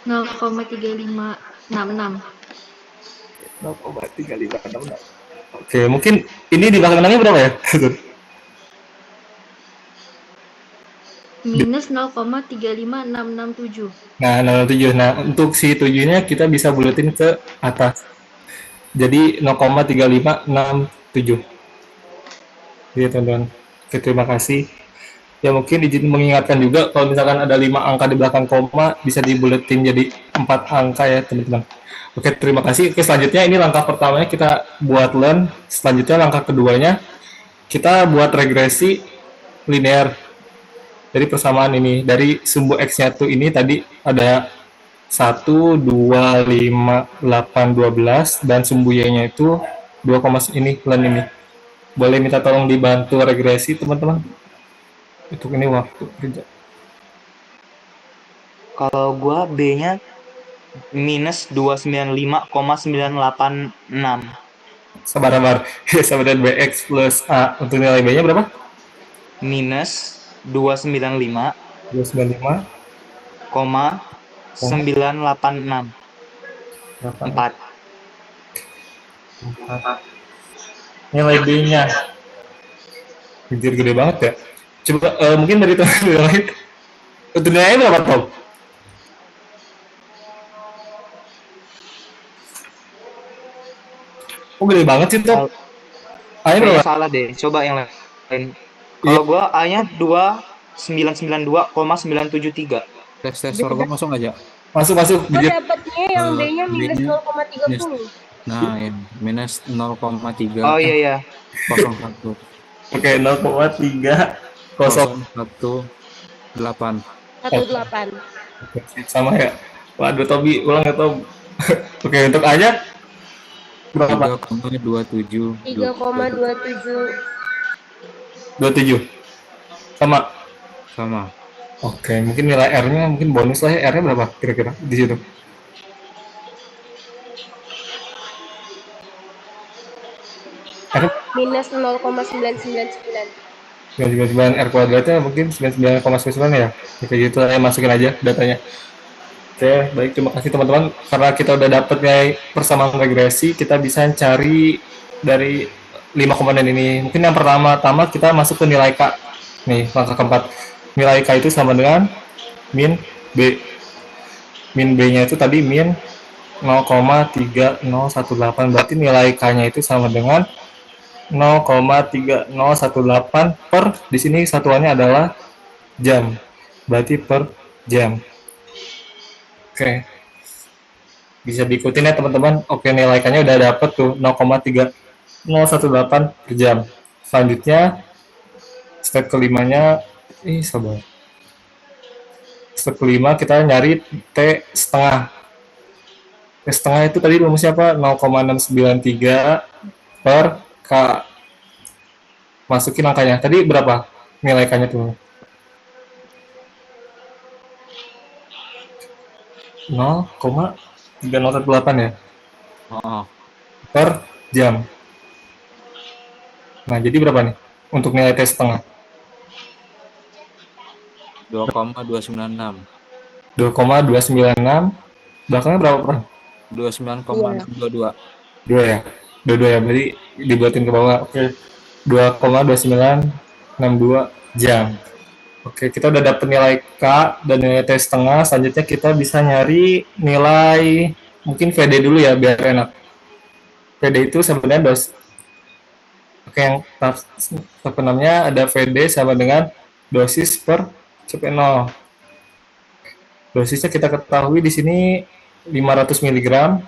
0,3566. 0,3566. Oke, mungkin ini di belakangnya berapa ya? Minus 0,35667. Nah, 0,7. Nah, untuk si 7-nya kita bisa buletin ke atas. Jadi 0,3567. Iya, teman-teman. Oke, terima kasih. Ya mungkin izin mengingatkan juga kalau misalkan ada 5 angka di belakang koma bisa dibuletin jadi 4 angka ya, teman-teman. Oke, terima kasih. Oke, selanjutnya ini langkah pertamanya kita buat learn. Selanjutnya langkah keduanya kita buat regresi linear dari persamaan ini. Dari sumbu X-nya tuh ini tadi ada 1, 2, 5, 8, 12 dan sumbu Y-nya itu 2, ini learn ini. Boleh minta tolong dibantu regresi, teman-teman? Untuk ini waktu kerja. Kalau gua B-nya minus 295,986. Sabar-sabar. Sabar, BX plus A. Untuk nilai B-nya berapa? Minus 295, 295, 986. 8, 4. 4. Nilai B-nya. Anjir, gede banget ya. Coba mungkin dari teman yang lain. Untuk nilainya berapa, Tom? Oh, gede banget sih, Tom. A-nya Kayaknya berapa? salah deh. Coba yang lain. Iya. Kalau gua A-nya 2992,973. Tes sorghum masuk nggak, Ja? Masuk. Gue dapatnya yang B-nya minus B-nya 0,30. Nah, ya, minus 0,3 Oh iya ya. 01 Oke, 0,3 018. 18. sama ya. Waduh, Tobi, ulang ya, Tom. Oke, untuk A-nya berapa? 3,27 3,27. 27. Sama. sama. Oke, mungkin nilai R-nya mungkin bonus lah ya. R-nya berapa kira-kira di situ? R Minus 0,999. 99 R kuadratnya mungkin 99,9 ya. Kayak gitu saya masukin aja datanya. Oke, baik, terima kasih teman-teman. Karena kita udah dapet nilai persamaan regresi, kita bisa cari dari 5 komponen ini. Mungkin yang pertama-tama kita masuk ke nilai K. Nih, langkah keempat. Nilai K itu sama dengan min B. Min B-nya itu tadi min 0,3018. Berarti nilai K-nya itu sama dengan 0,3018 per, di sini satuannya adalah jam. Berarti per jam. Oke. Bisa diikutin ya teman-teman. Oke, nilai K-nya udah dapet tuh 0,3018 per jam. Selanjutnya step kelimanya sabar. Step kelima kita nyari T setengah. T setengah itu tadi rumusnya apa? 0,693 per K. Masukin angkanya. Tadi berapa nilai K-nya tuh? 0,3018 ya? Oh, Per jam. Nah, jadi berapa nih untuk nilai T setengah? 2,296. 2,296. Belakangnya berapa per? 29,22. 2 ya? 22 ya, berarti dibuatin ke bawah. Oke. 2,2962 jam. Oke, kita udah dapet nilai K dan nilai T setengah. Selanjutnya kita bisa nyari nilai, mungkin VD dulu ya, biar enak. VD itu sebenarnya Oke, yang tahap 6-nya ada VD sama dengan dosis per CP0. Dosisnya kita ketahui di sini 500 mg.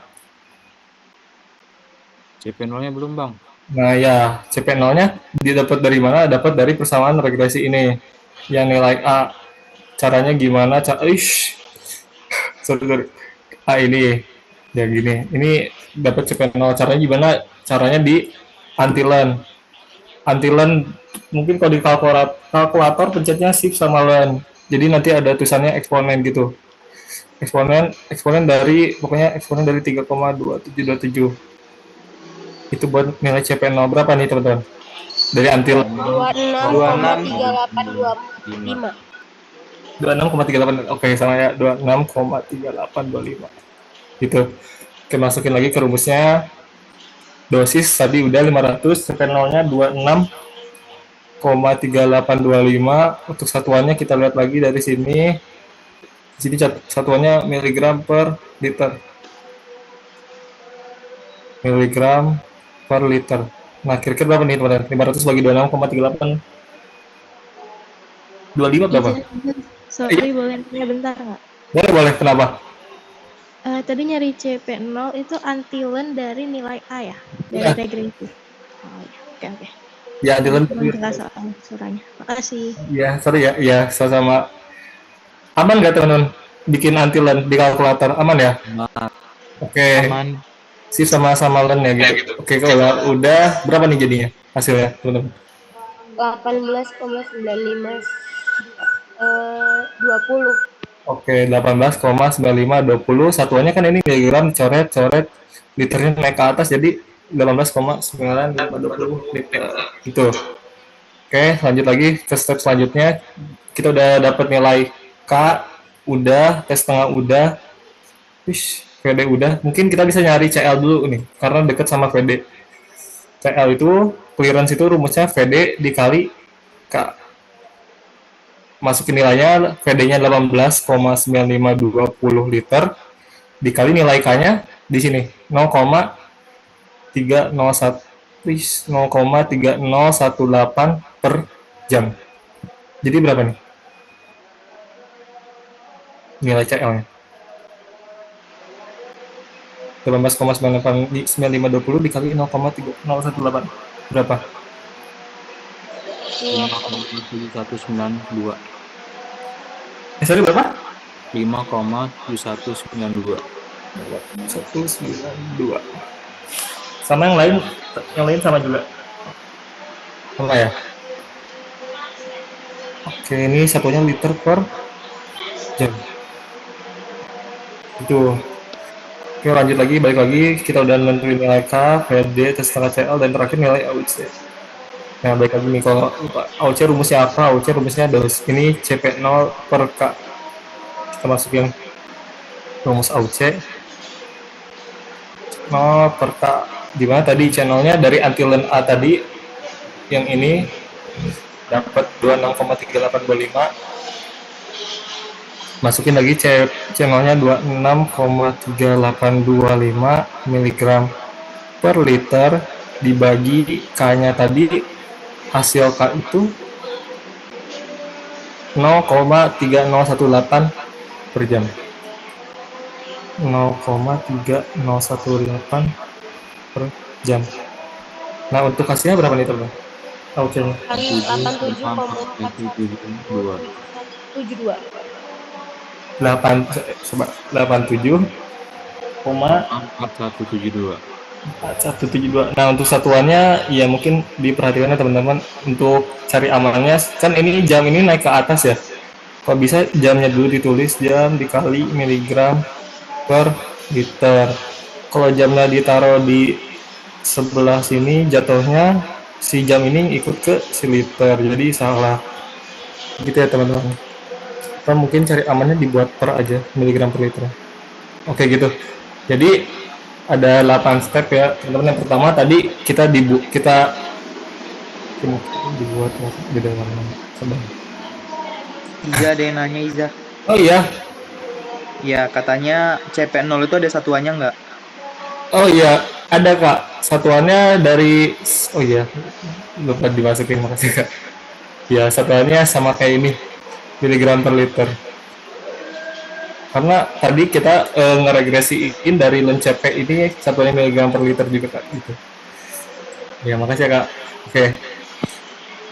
CP0-nya belum, Bang. Nah ya, CP0-nya didapat dari mana? Dapat dari persamaan regresi ini. Yang nilai A. Caranya gimana? Sorry. A ini. Ya gini. Ini dapat CP0. Caranya gimana? Caranya di anti-learn. Anti-learn mungkin kalau di kalkulator pencetnya shift sama learn. Jadi nanti ada tulisannya eksponen gitu. Eksponen dari pokoknya eksponen dari 3,2727. Itu buat nilai CP0 berapa nih teman-teman? Dari anti 26,3825. 26,38. Oke, sama ya, 26,3825. Gitu. Oke, masukin lagi ke rumusnya. Dosis tadi udah 500, CP0-nya 26,3825. Untuk satuannya kita lihat lagi dari sini. Di sini satuannya miligram per liter. Miligram per liter. Nah, kira-kira berapa nih teman-teman? 500 bagi 26,3825 berapa? Sorry, boleh tanya bentar nggak? Boleh, boleh. Kenapa? Tadi nyari CP0 itu antilen dari nilai A ya? Dari Ya. regresi. Oh ya, oke. Ya, Dylan. Kurang jelas soal suranya. Makasih. Ya, sorry ya. Ya, sama-sama. Aman nggak teman-teman? Bikin antilen di kalkulator. Aman ya? Nah, Oke. Aman. Sih sama-sama len ya gitu. Oke, kalau udah berapa nih jadinya hasilnya, teman-teman? 18,95 20. Oke, 18,9520. Satuannya kan ini miligram, coret, liternya naik ke atas jadi 18,9520 liter. Gitu. Oke, lanjut lagi ke step selanjutnya. Kita udah dapat nilai K, udah, T setengah udah, VD udah. Mungkin kita bisa nyari CL dulu nih, karena deket sama VD. CL itu, clearance itu rumusnya VD dikali K. Masukin nilainya, VD-nya 18,9520 liter, dikali nilai K-nya di sini, 0,3018 per jam. Jadi berapa nih? Nilai CL-nya. 18,9520 dikali 0,3018. Berapa? 5,7192. Sorry, berapa? 5,7192. 192. Sama yang lain sama juga. Sama ya? Oke, ini satunya liter per jam. Itu. Oke, lanjut lagi, balik lagi. Kita udah nentuin nilai K, VD, T setengah CL, dan terakhir nilai AUC. Nah, balik lagi nih, kalau AUC rumusnya apa? AUC rumusnya dosis. Ini CP0 per K. Kita masukin rumus AUC. 0 per K. Dimana tadi channelnya dari antilen A tadi, yang ini dapat 26,3825. Masukin lagi channelnya 26,3825 mg per liter dibagi K-nya tadi, hasil K itu 0,3018 per jam. 0,3018 per jam. Nah, untuk hasilnya berapa nih teman? AUC-nya 87,472. 87,4172. 4172. Nah, untuk satuannya ya mungkin diperhatikan ya teman-teman untuk cari amannya. Kan ini jam ini naik ke atas ya. Kalau bisa jamnya dulu ditulis, jam dikali miligram per liter. Kalau jamnya ditaruh di sebelah sini, jatuhnya si jam ini ikut ke si liter. Jadi salah. Gitu ya teman-teman. Kita mungkin cari amannya dibuat per aja, miligram per liter. Oke gitu. Jadi ada 8 step ya teman-teman. Yang pertama tadi kita dibuat di dalam sebentar. Iza ada yang nanya, Iza. Oh iya. Ya, katanya CP0 itu ada satuannya nggak? Oh iya, ada Kak. Satuannya dari, oh iya, lupa dimasukin, makasih Kak. Ya, satuannya sama kayak ini, miligram per liter. Karena tadi kita ngeregresiin dari len CP ini satuannya miligram per liter juga Kak. Gitu. Ya, makasih ya Kak. Oke.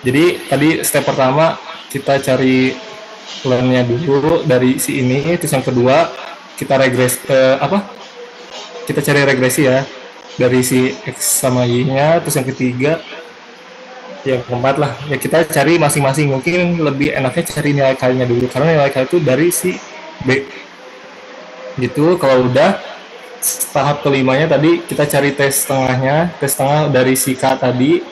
Jadi tadi step pertama kita cari lennya dulu dari si ini, terus yang kedua kita kita cari regresi ya dari si X sama Y-nya, terus yang ketiga yang keempat lah ya kita cari masing-masing. Mungkin lebih enaknya cari nilai K-nya dulu karena nilai K itu dari si B gitu. Kalau udah tahap kelimanya tadi kita cari tes setengahnya, tes setengah dari si K tadi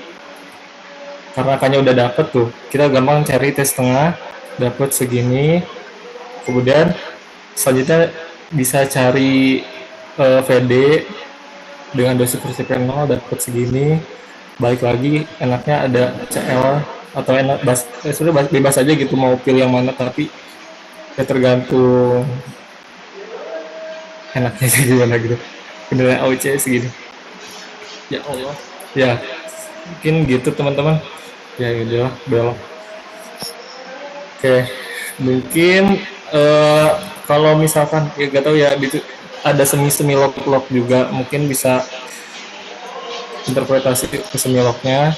karena K-nya udah dapet tuh, kita gampang cari tes setengah, dapet segini Kemudian selanjutnya bisa cari VD dengan dosis CP0 dapat segini. Balik lagi enaknya ada CL atau enak sebenarnya bebas aja gitu mau pilih yang mana, tapi ya tergantung enaknya gimana gitu. Penilaian OC segini. Ya Allah. Ya, mungkin gitu teman-teman. Ya udah belok. Oke, mungkin kalau misalkan ya gak tahu ya ada semi log juga, mungkin bisa interpretasi ke semi lognya.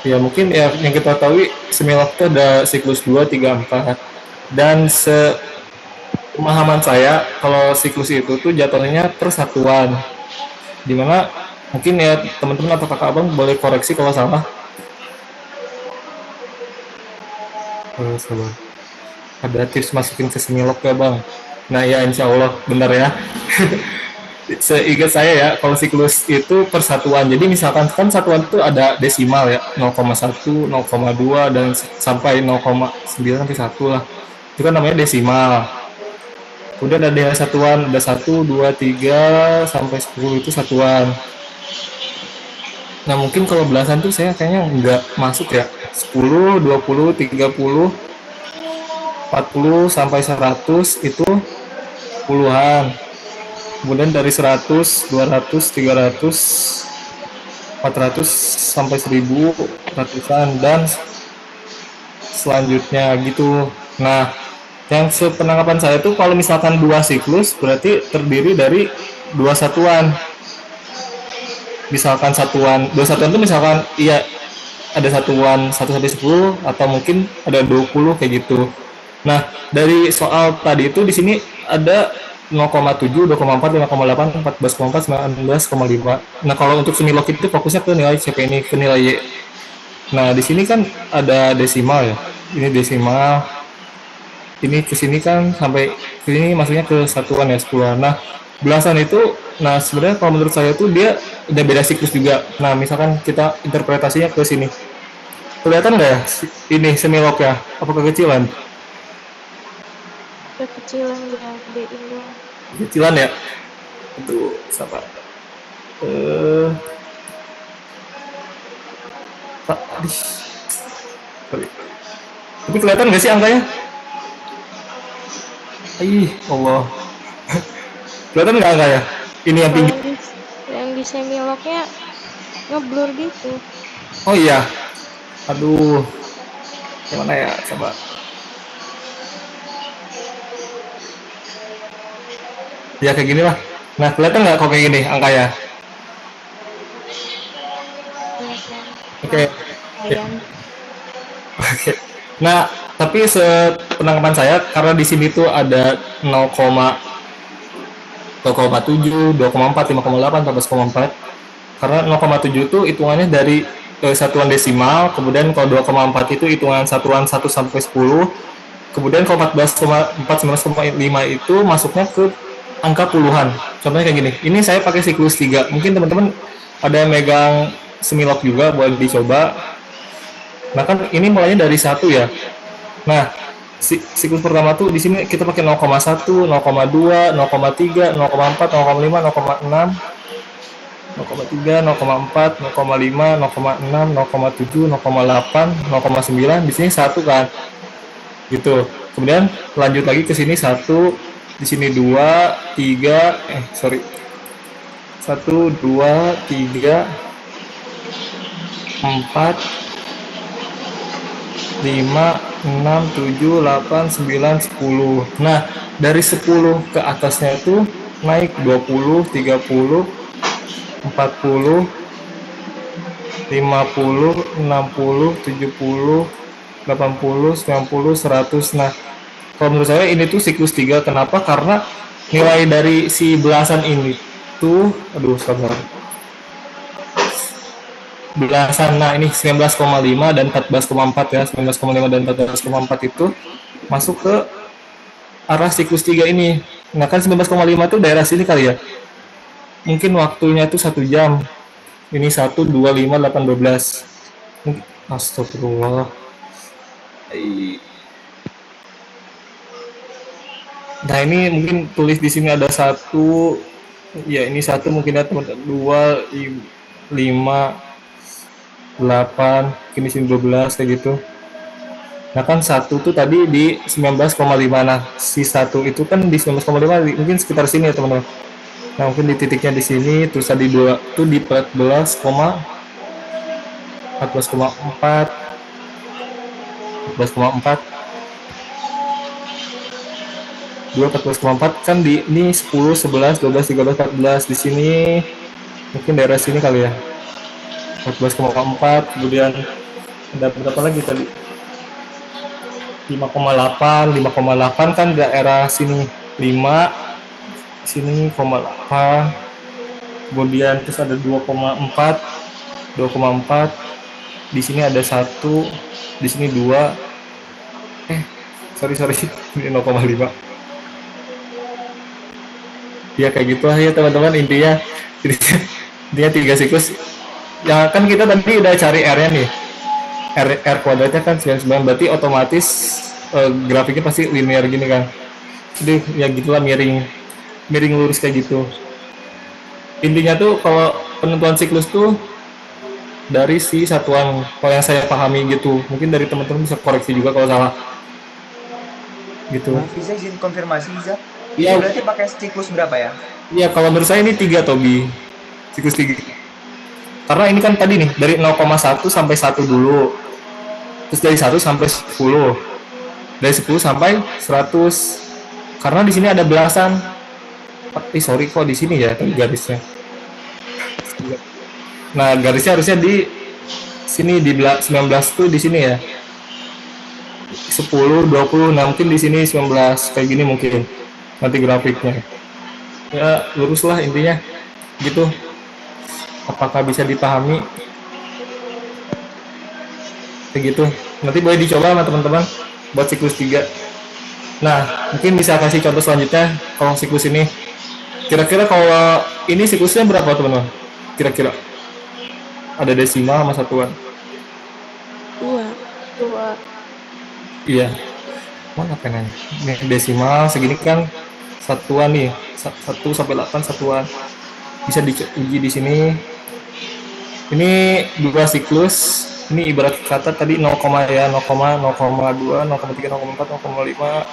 Ya mungkin ya yang kita tahu semi log itu ada siklus 2, 3, 4, dan pemahaman saya kalau siklus itu tuh jatuhnya persatuan, dimana mungkin ya teman-teman atau kakak abang boleh koreksi kalau salah. Sabar. Ada tips masukin ke semilog ya bang? Nah ya insya Allah benar ya. Seingat saya ya kalau siklus itu persatuan, jadi misalkan kan satuan itu ada desimal ya 0,1, 0,2 dan sampai 0,9 sampai 1 lah, itu kan namanya desimal. Kemudian ada satuan, ada 1, 2, 3 sampai 10 itu satuan. Nah mungkin kalau belasan tuh saya kayaknya nggak masuk ya. 10, 20, 30, 40 sampai 100 itu puluhan. Kemudian dari 100, 200, 300, 400 sampai 1000 ratusan dan selanjutnya gitu. Nah, yang sepenangkapan saya tuh kalau misalkan 2 siklus berarti terdiri dari 2 satuan. Misalkan 2 satuan itu misalkan iya ada satuan 1 sampai 10 atau mungkin ada 20 kayak gitu. Nah, dari soal tadi itu di sini ada 0,7, 2,4, 5,8, 14,4, 19,5. Nah, kalau untuk semilog itu fokusnya ke nilai CP ini, ke nilai Y. Nah, di sini kan ada desimal ya. Ini desimal. Ini ke sini kan sampai ke sini maksudnya ke satuan ya, 10. Nah, belasan itu nah sebenarnya kalau menurut saya tuh dia udah beda siklus juga. Nah, misalkan kita interpretasinya ke sini. Kelihatan nggak ya ini semilog ya? Apa kekecilan? Kekecilan ya, gedein doang. Kecilan ya? Itu siapa? Sorry. Tapi kelihatan nggak sih angkanya? Ih, Allah. Kelihatan nggak angkanya? Ini yang tinggi. Yang di semilognya ngeblur gitu. Oh iya. Aduh. Gimana ya? Coba. Ya kayak gini lah. Nah, kelihatan nggak kok kayak gini angkanya? Oke. Oke. Nah, tapi sepenangkapan saya karena di sini tuh ada 0,7, 2,4, 5,8, 14,4. Karena 0,7 itu hitungannya dari satuan desimal, kemudian kalau 2,4 itu hitungan satuan 1 sampai 10. Kemudian kalau 14,4, 19,5 itu masuknya ke angka puluhan. Contohnya kayak gini. Ini saya pakai siklus 3. Mungkin teman-teman ada yang megang semilog juga boleh dicoba. Nah kan ini mulainya dari 1 ya. Nah, siklus pertama tuh di sini kita pakai 0,1, 0,2, 0,3, 0,4, 0,5, 0,6, 0,3, 0,4, 0,5, 0,6, 0,7, 0,8, 0,9. Di sini 1 kan. Gitu. Kemudian lanjut lagi ke sini 1, di sini 2, 3, 1, 2, 3, 4, 5, 6, 7, 8, 9, 10. Nah, dari 10 ke atasnya itu naik 20, 30, 40, 50, 60, 70, 80, 90, 100. Nah, kalau menurut saya ini tuh siklus 3. Kenapa? Karena nilai dari si belasan ini tuh, aduh sabar. Belasan, nah ini 19,5 dan 14,4 ya, 19,5 dan 14,4 itu masuk ke arah siklus 3 ini. Nah kan 19,5 itu daerah sini kali ya. Mungkin waktunya itu 1 jam. Ini 1, 2, 5, 8, 12. Astagfirullah. I- Nah ini mungkin tulis di sini ada 1, ya ini 1 mungkin ada teman 2, 5, 8, mungkin di sini 12 kayak gitu. Nah kan 1 tuh tadi di 19,5. Nah si 1 itu kan di 19,5 mungkin sekitar sini ya teman-teman. Nah mungkin di titiknya di sini, terus tadi 2 tuh di 14,4, 14,4, 2 14,4 kan di ini 10, 11, 12, 13, 14 di sini mungkin daerah sini kali ya. 14,4, kemudian ada berapa lagi tadi? 5,8 kan daerah sini 5, sini 0,8, kemudian terus ada 2,4, di sini ada 1, di sini 2, sorry ini 0,5. Ya kayak gitu lah ya teman-teman, intinya 3 siklus. Ya kan kita tadi udah cari R-nya nih. R kuadratnya kan 99, berarti otomatis grafiknya pasti linear gini kan. Jadi ya gitulah, miring lurus kayak gitu. Intinya tuh kalau penentuan siklus tuh dari si satuan, kalau yang saya pahami gitu. Mungkin dari teman-teman bisa koreksi juga kalau salah. Gitu. Bisa izin konfirmasi, Iza? Iya. Berarti pakai siklus berapa ya? Iya, kalau menurut saya ini 3 Tobi. Siklus 3. Karena ini kan tadi nih dari 0,1 sampai 1 dulu. Terus dari 1 sampai 10. Dari 10 sampai 100. Karena di sini ada belasan. Sorry kok di sini ya garisnya. Nah, garisnya harusnya di sini di 19 tuh di sini ya. 10, 20, nah mungkin di sini 19 kayak gini mungkin nanti grafiknya. Ya, lurus lah intinya. Gitu. Apakah bisa dipahami? Kayak gitu. Nanti boleh dicoba sama teman-teman buat siklus 3. Nah, mungkin bisa kasih contoh selanjutnya kalau siklus ini. Kira-kira kalau ini siklusnya berapa teman-teman? Kira-kira? Ada desimal sama satuan? 2. Iya. Mana penanya? Ini desimal segini kan satuan nih. 1 sampai 8 satuan. Bisa diuji di sini. Ini 2 siklus. Ini ibarat kata tadi 0, ya 0, 0,2, 0,3, 0,4, 0,5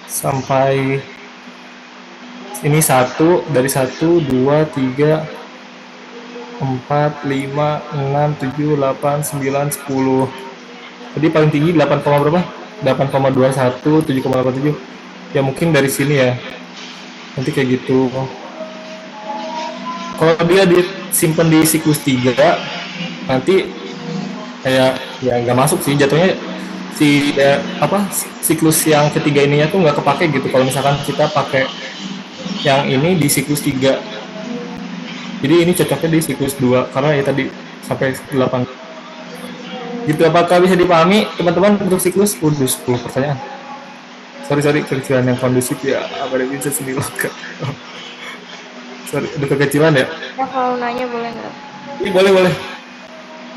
sampai ini 1, dari 1, 2, 3, 4, 5, 6, 7, 8, 9, 10. Tadi paling tinggi 8, berapa? 8,21, 7,87. Ya mungkin dari sini ya. Nanti kayak gitu. Kalau dia disimpan di siklus 3, nanti kayak ya nggak masuk sih jatuhnya, siklus yang ketiga ininya tuh nggak kepake gitu kalau misalkan kita pakai yang ini di siklus 3. Jadi ini cocoknya di siklus 2 karena ya tadi sampai 8 gitu. Apakah bisa dipahami teman-teman untuk siklus? 10 pertanyaan. Sorry kekecilan yang kondusif ya, apa ada bisa sendiri loka. Sorry, ada kekecilan ya? Ya kalau nanya boleh nggak? Iya boleh.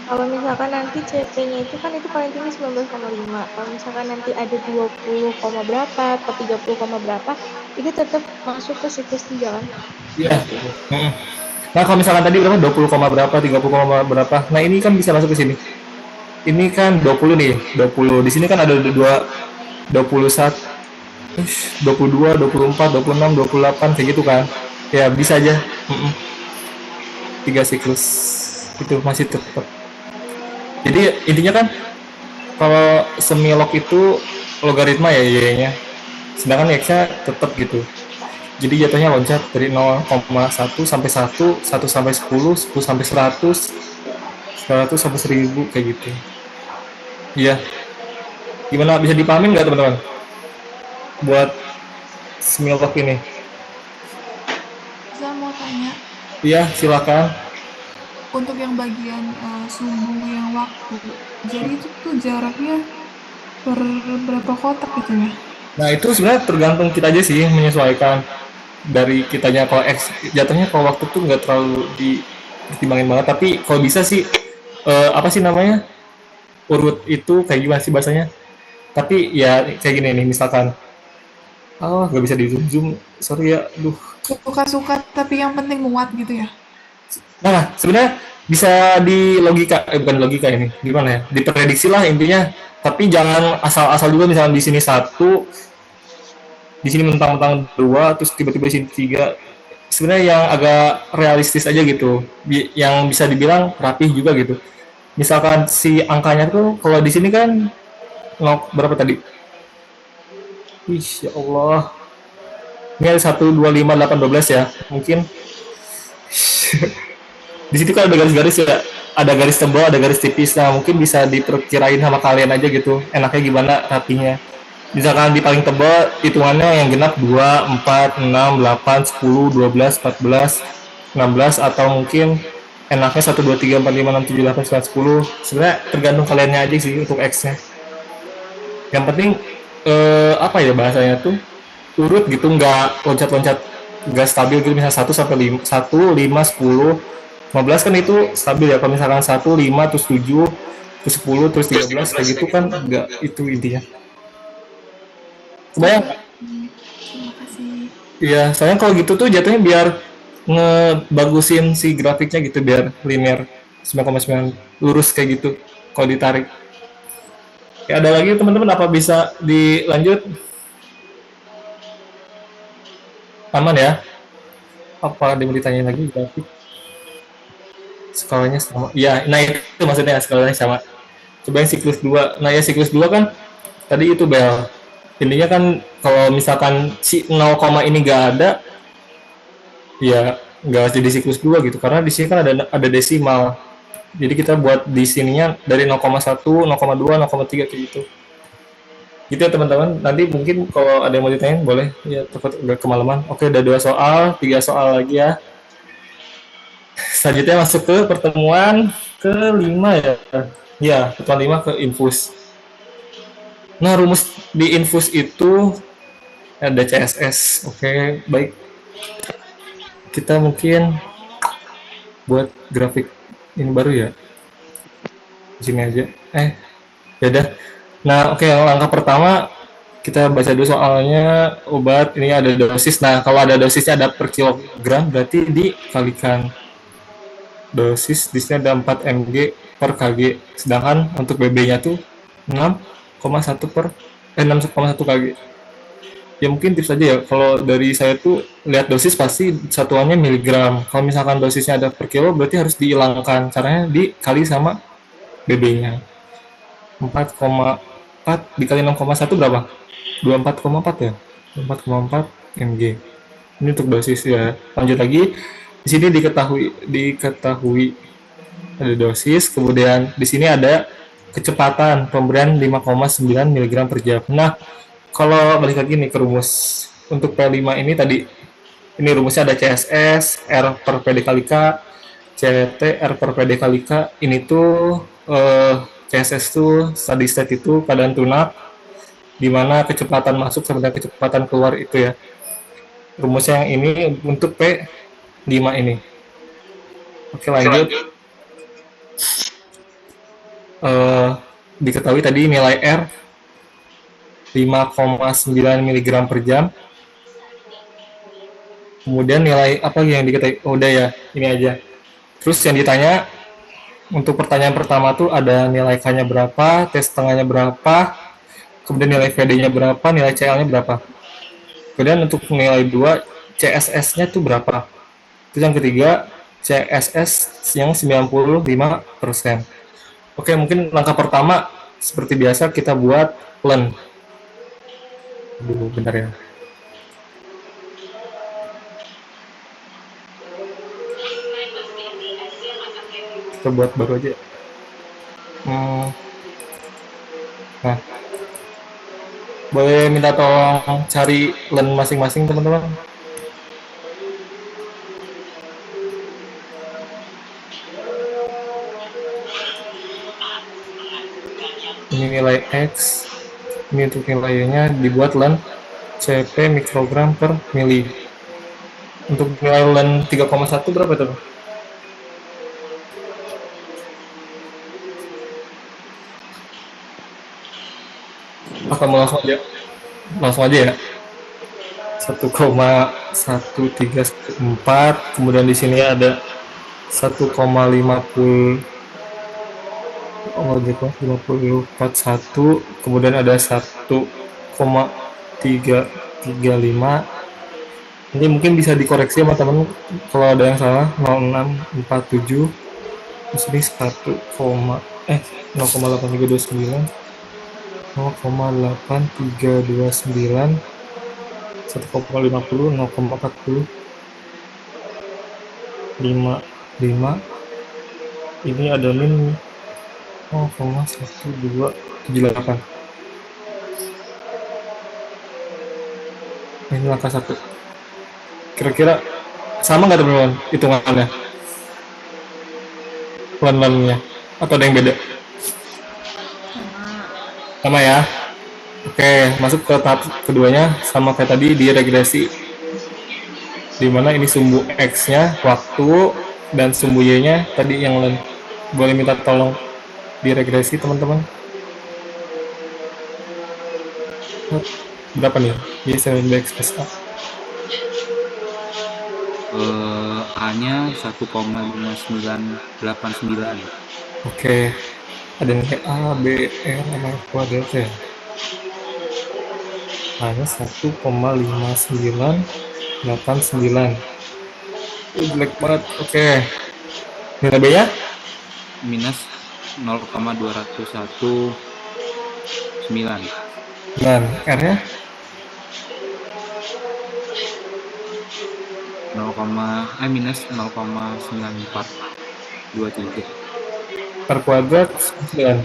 Kalau misalkan nanti CP-nya itu kan itu paling tinggi 19,5. Kalau misalkan nanti ada 20, berapa atau 30, berapa, itu tetap masuk ke siklus 3 kan? Iya. Nah kalau misalkan tadi berapa? 20, berapa, 30, berapa. Nah ini kan bisa masuk ke sini. Ini kan 20 nih, 20. Di sini kan ada 21, 22, 24, 26, 28 kayak gitu kan. Ya bisa aja. 3 siklus itu masih tetap. Jadi intinya kan kalau semilog itu logaritma ya y-nya. Sedangkan x-nya tetap gitu. Jadi jatuhnya loncat dari 0,1 sampai 1, 1 sampai 10, 10 sampai 100, 100 sampai 1000 kayak gitu. Iya. Gimana, bisa dipahamin nggak teman-teman? Buat semilog ini. Saya mau tanya, Iya, silakan. untuk yang bagian sumbu yang waktu, jadi itu tuh jaraknya per berapa kotak gitu ya? Nah itu sebenarnya tergantung kita aja sih menyesuaikan dari kitanya. Kalau X jatuhnya kalau waktu tuh nggak terlalu dipertimbangin banget, tapi kalau bisa sih apa sih namanya, urut itu kayak gimana sih bahasanya, Tapi ya kayak gini nih, misalkan, nggak bisa di zoom, sorry ya, aduh. Suka-suka tapi yang penting muat gitu ya. Nah, sebenarnya bisa di logika, bukan logika ini, gimana ya? Diprediksi lah intinya. Tapi jangan asal-asal juga, misalnya di sini satu, di sini mentang-mentang dua, terus tiba-tiba di sini tiga. Sebenarnya yang agak realistis aja gitu, yang bisa dibilang rapih juga gitu. Misalkan si angkanya tuh, kalau di sini kan berapa tadi? Wih, ya Allah. Ini ada 1, 2, 5, 8, 12 ya. Mungkin di situ kan ada garis-garis ya, ada garis tebal, ada garis tipis. Nah, mungkin bisa diperkirain sama kalian aja gitu, enaknya gimana rapinya. Misalkan di paling tebal, hitungannya yang genap 2, 4, 6, 8, 10, 12, 14, 16, atau mungkin enaknya 1, 2, 3, 4, 5, 6, 7, 8, 9, 10. Sebenarnya tergantung kaliannya aja sih untuk X-nya. Yang penting, apa ya bahasanya tuh, urut gitu, nggak loncat-loncat, nggak stabil gitu. Misalnya 1 sampai 5, 1, 5, 10, 15 kan itu stabil ya. Kalau misalkan 1, 5, terus 7, terus 10, terus 13, kayak gitu kan nggak, itu intinya. Kebayang nggak? Terima kasih. Iya, soalnya kalau gitu tuh jatuhnya biar ngebagusin si grafiknya gitu, biar linear 9,9 lurus kayak gitu kalau ditarik. Ya, ada lagi teman-teman, apa bisa dilanjut? Aman ya? Apa ada yang ditanyain lagi grafik? Skalanya sama. Iya, nah itu maksudnya skalanya sama. Coba yang siklus 2. Nah, ya siklus 2 kan tadi itu Bel. Intinya kan kalau misalkan si 0, ini nggak ada, ya nggak harus jadi siklus 2 gitu. Karena di sini kan ada desimal. Jadi kita buat di sininya dari 0,1, 0,2, 0,3 kayak gitu. Gitu ya teman-teman. Nanti mungkin kalau ada yang mau ditanyain boleh. Ya takut udah kemalaman. Oke, udah 2 soal, 3 soal lagi ya. Selanjutnya masuk ke pertemuan kelima ya. Ya, pertemuan 5 ke infus. Nah, rumus di infus itu ada CSS. Oke, baik. Kita mungkin buat grafik ini baru ya. Di sini aja. Ya udah. Nah, oke, langkah pertama kita baca dulu soalnya. Obat ini ada dosis. Nah, kalau ada dosisnya ada per kilogram, berarti dikalikan. Dosis di sini ada 4 mg per kg. Sedangkan untuk BB-nya tuh 6,1 kg. Ya mungkin tips aja ya, kalau dari saya tuh lihat dosis pasti satuannya miligram. Kalau misalkan dosisnya ada per kilo, berarti harus dihilangkan. Caranya dikali sama BB-nya. 4,4 dikali 6,1 berapa? 24,4 ya? 24,4 mg. Ini untuk dosis ya. Lanjut lagi. Di sini diketahui ada dosis, kemudian di sini ada kecepatan pemberian 5,9 mg per jam. Nah, kalau balik lagi nih ke rumus untuk P5 ini tadi, ini rumusnya ada CSS, R per PD kali K, CT, R per PD kali K. Ini tuh CSS tuh steady state itu keadaan tunak, di mana kecepatan masuk sama dengan kecepatan keluar itu ya. Rumusnya yang ini untuk P5 ini. Oke, lanjut. Diketahui tadi nilai R 5,9 mg per jam. Kemudian nilai apa yang diketahui? Udah ya, ini aja. Terus yang ditanya untuk pertanyaan pertama tuh ada nilai K-nya berapa, T setengahnya berapa, kemudian nilai VD-nya berapa, nilai CL-nya berapa. Kemudian untuk nilai 2, CSS-nya tuh berapa. Terus yang ketiga, CSS yang 95%. Oke, mungkin langkah pertama seperti biasa kita buat len. Aduh, bentar ya. Kita buat baru aja. Nah, boleh minta tolong cari len masing-masing teman-teman. Ini nilai X, ini untuk nilainya dibuat len CP mikrogram per mili. Untuk nilai len 3,1 berapa itu? Apa mau langsung aja? Langsung aja ya. 1,1314, kemudian di sini ada 1,50 5041, kemudian ada 1,335. Ini mungkin bisa dikoreksi sama teman kalau ada yang salah. 0647, di sini 0,8329, 0,8329, 1,50, 0,40, 55. Ini ada min 0,1278. Ini angka 1. Kira-kira sama nggak teman-teman hitungannya? Pelan-pelannya. Atau ada yang beda? Sama ya? Oke, masuk ke tahap keduanya. Sama kayak tadi di regresi. Dimana ini sumbu X-nya, waktu, dan sumbu Y-nya tadi yang lain. Boleh minta tolong diregresi teman-teman. Berapa nih? Y sama X plus A. A-nya 1,5989. Oke. Ada yang kayak A, B, R, sama kuadrat ya. A-nya 1,5989. Jelek banget. Oke. Nilai B-nya? Minus 0,2119. Dan R-nya? minus 0,9423. R kuadrat 9.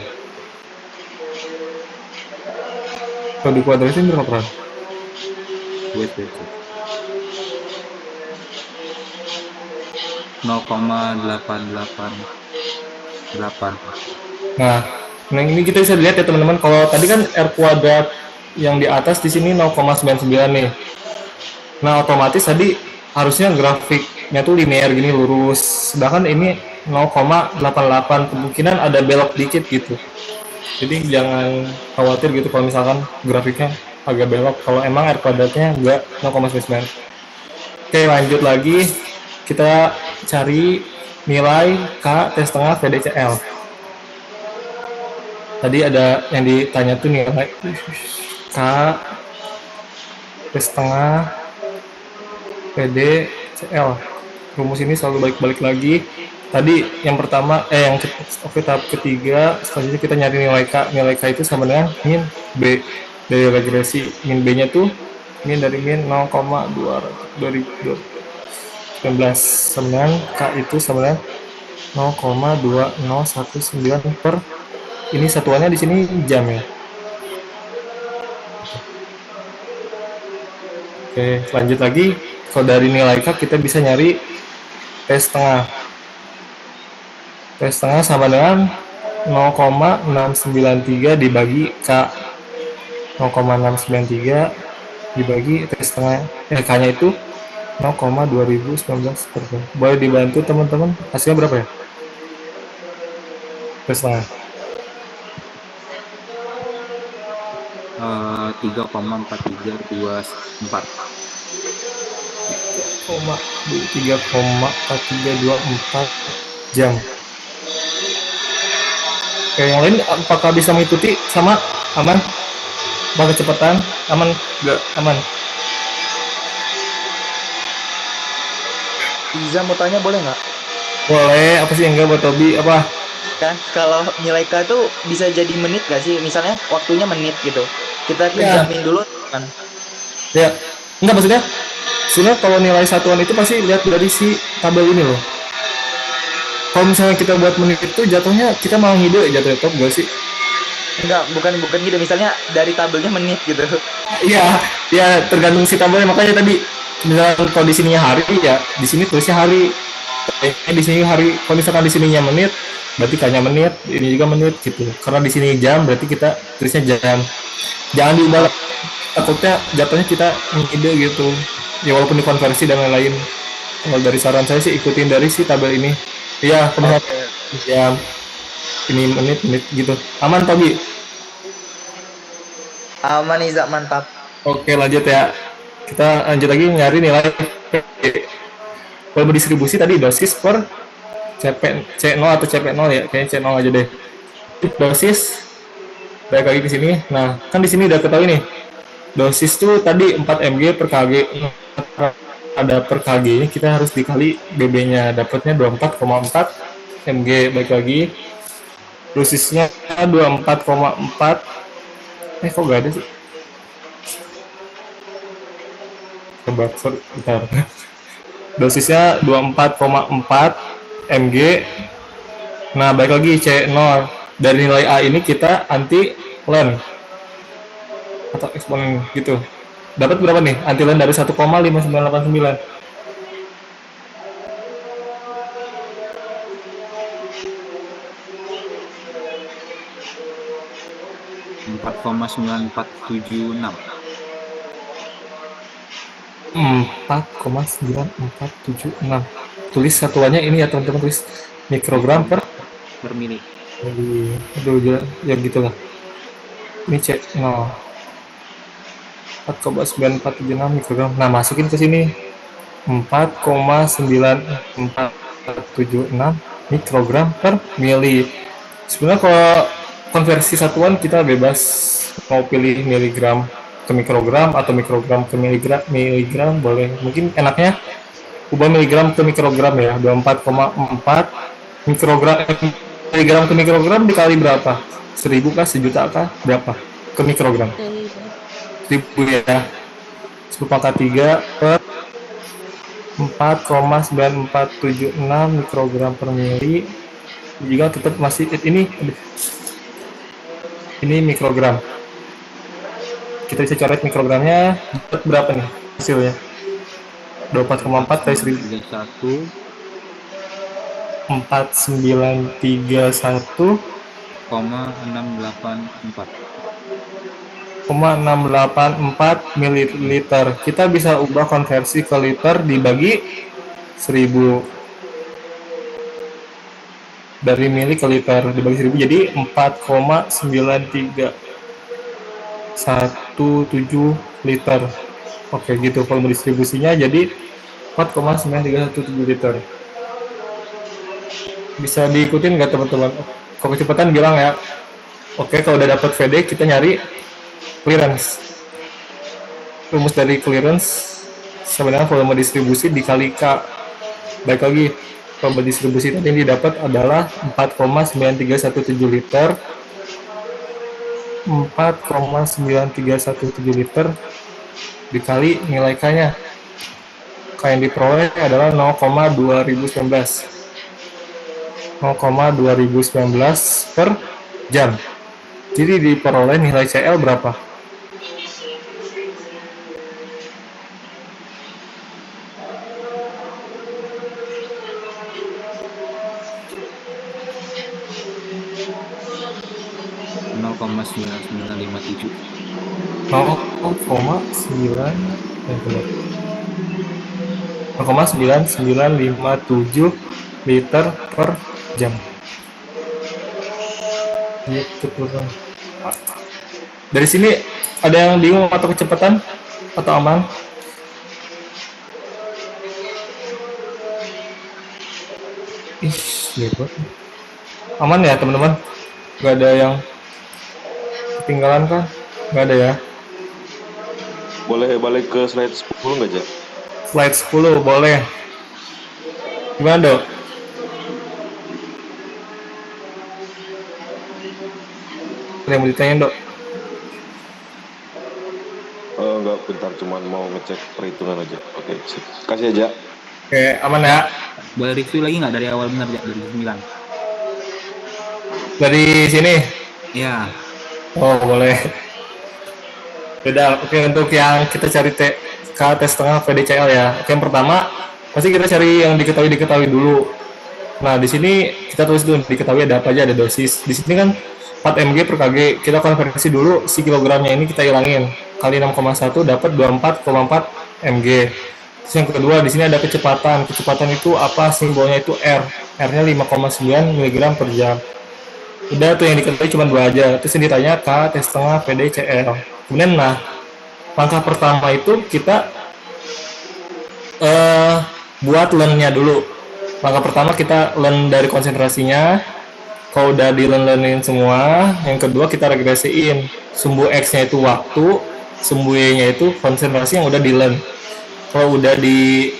Kalau di kuadratin berapa peran? 0,888. Nah, ini kita bisa lihat ya teman-teman. Kalau tadi kan R kuadrat yang di atas di sini 0,99 nih. Nah, otomatis tadi harusnya grafiknya tuh linear gini lurus. Sedangkan ini 0,88, kemungkinan ada belok dikit gitu. Jadi jangan khawatir gitu kalau misalkan grafiknya agak belok. Kalau emang R kuadratnya enggak 0,99. Oke, lanjut lagi. Kita cari nilai K T setengah VDCL. Tadi ada yang ditanya tuh nilai K T setengah VDCL. Rumus ini selalu balik-balik lagi. Tadi yang pertama, tahap ketiga, selanjutnya kita nyari nilai K. Nilai K itu sama dengan min B dari regresi. Min B-nya tuh min dari min 0,219 sama dengan K itu sama dengan 0,2019 per, ini satuannya di sini jam ya. Oke, lanjut lagi. Kalau dari nilai K kita bisa nyari T setengah. T setengah sama dengan 0,693 dibagi K. 0,693 dibagi T setengah. K-nya itu 0,2019 per jam. Boleh dibantu teman-teman? Hasilnya berapa ya? T setengah. 3,4324. 3,4324 jam. Oke, yang lain apakah bisa mengikuti sama? Aman? Apa kecepatan? Aman? Enggak aman? Iza mau tanya boleh nggak? Boleh. Apa sih yang enggak buat Tobi? Apa? Kan kalau nilai K tuh bisa jadi menit gak sih? Misalnya waktunya menit gitu. Kita pinjamin dulu kan. Ya. Enggak, maksudnya sebenarnya kalau nilai satuan itu pasti lihat dari si tabel ini loh. Kalau misalnya kita buat menit itu jatuhnya kita malah ngide jatuhnya top gak sih? Enggak, bukan gitu. Misalnya dari tabelnya menit gitu. Iya, ya tergantung si tabelnya. Makanya tadi misalnya kalau di sininya hari ya di sini tulisnya hari. Di sini hari. Kalau misalkan di sininya menit, berarti kayaknya menit. Ini juga menit gitu. Karena di sini jam, berarti kita tulisnya jam. Jangan diubah. Takutnya jatuhnya kita ngide gitu. Ya walaupun dikonversi dan lain-lain. Kalau dari saran saya sih ikutin dari si tabel ini. Iya, benar. Jam. Ini menit gitu. Aman, Tobi? Aman Iza, mantap. Oke, lanjut ya. Kita lanjut lagi nyari nilai volume distribusi tadi dosis per C0 atau CP0 ya. Kayaknya C0 aja deh. Dosis balik lagi ke sini. Nah, kan di sini udah ketahui nih. Dosis tuh tadi 4 mg per kg. Ada per kg ini kita harus dikali BB-nya. Dapatnya 24,4 mg. Balik lagi. Dosisnya 24,4. Kok gak ada sih? Coba, bentar. Dosisnya 24,4 mg. Nah, balik lagi C0. Dari nilai A ini kita anti ln atau eksponen gitu. Dapat berapa nih? Anti ln dari 1,5989. 4,9476. 4,9476. Tulis satuannya ini ya teman-teman, tulis mikrogram per mili. aduh ya gitulah. Ini cek 0. 4,9476 mikrogram. Nah, masukin ke sini 4,9476 mikrogram per mili. Sebenarnya kalau konversi satuan kita bebas mau pilih miligram ke mikrogram atau mikrogram ke miligram boleh. Mungkin enaknya ubah miligram ke mikrogram ya. 24,4 miligram ke mikrogram dikali berapa? 1000 kah, sejuta kah, berapa ke mikrogram? 1000 ya. 10 pangkat 3 per 4,9476 mikrogram per mili. Juga tetap masih ini mikrogram. Kita bisa coret mikrogramnya. Dapat berapa nih hasilnya? 24,4 kali 1000. 4931,684 mililiter. Kita bisa ubah konversi ke liter dibagi 1000. Dari mili ke liter dibagi 1000 jadi 4,9317 liter. Oke, gitu volume distribusinya jadi 4,9317 liter. Bisa diikutin nggak teman-teman? Kalau kecepatan bilang ya. Oke, kalau udah dapat VD kita nyari clearance. Rumus dari clearance sebenarnya volume distribusi dikali K. Baik lagi, volume distribusi tadi yang didapat adalah 4,9317 liter. 4,9317 liter dikali nilai K-nya. K yang diperoleh adalah 0,2019. 0,2019 per jam. Jadi diperoleh nilai CL berapa? ,9957 liter per jam. Dari sini ada yang bingung atau kecepatan atau aman? Aman ya teman-teman? Gak ada yang ketinggalan kah? Gak ada ya? Boleh balik ke slide 10 nggak, Jak? Slide 10 boleh. Gimana, Dok? Ada yang mau ditanyain, Dok? Enggak, bentar, cuman mau ngecek perhitungan aja. Oke, sip. Kasih aja. Oke, aman ya? Boleh review lagi nggak dari awal benar, Jak? Dari 9. Dari sini? Iya. Oh, boleh. Beda. Oke, untuk yang kita cari K tes setengah VDCL ya. Oke, yang pertama pasti kita cari yang diketahui dulu. Nah, di sini kita tulis dulu diketahui ada apa aja, ada dosis. Di sini kan 4 mg per kg. Kita konversi dulu si kilogramnya ini kita hilangin. Kali 6,1 dapat 24,4 mg. Terus yang kedua di sini ada kecepatan. Kecepatan itu apa? Simbolnya itu R. R-nya 5,9 mg per jam. Udah tuh yang diketahui cuma 2 aja. Terus yang ditanya K tes setengah VDCL. Kemudian langkah pertama itu kita buat learn-nya dulu. Langkah pertama kita learn dari konsentrasinya. Kalau udah di-learn-learnin semua, yang kedua kita regresiin. Sumbu X-nya itu waktu, sumbu Y-nya itu konsentrasi yang udah di-learn. Kalau udah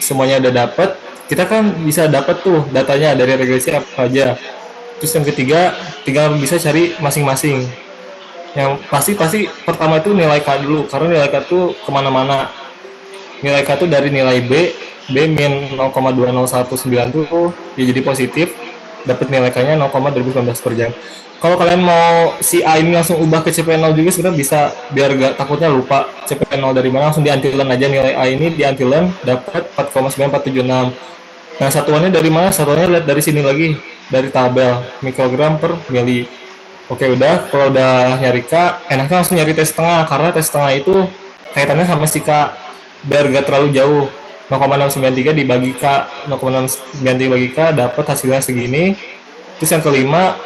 semuanya udah dapet, kita kan bisa dapet tuh datanya dari regresi apa aja. Terus yang ketiga, tinggal bisa cari masing-masing. Yang pasti pertama itu nilai K dulu, karena nilai K itu kemana-mana. Nilai K itu dari nilai B min 0,2019 tuh ya jadi positif, dapat nilai K-nya 0,2019 per jam. Kalau kalian mau si A ini langsung ubah ke CP0 juga sebenarnya bisa, biar gak takutnya lupa CP0 dari mana, langsung diantilen aja nilai A ini, diantilen dapat 4,9476. Nah, satuannya dari mana? Satuannya lihat dari sini lagi, dari tabel mikrogram per mili. Oke, udah. Kalau udah nyari K, enaknya langsung nyari T setengah, karena T setengah itu kaitannya sama si K, biar gak terlalu jauh. 0,693 dibagi K, 0,693 bagi K, dapat hasilnya segini. Terus yang kelima,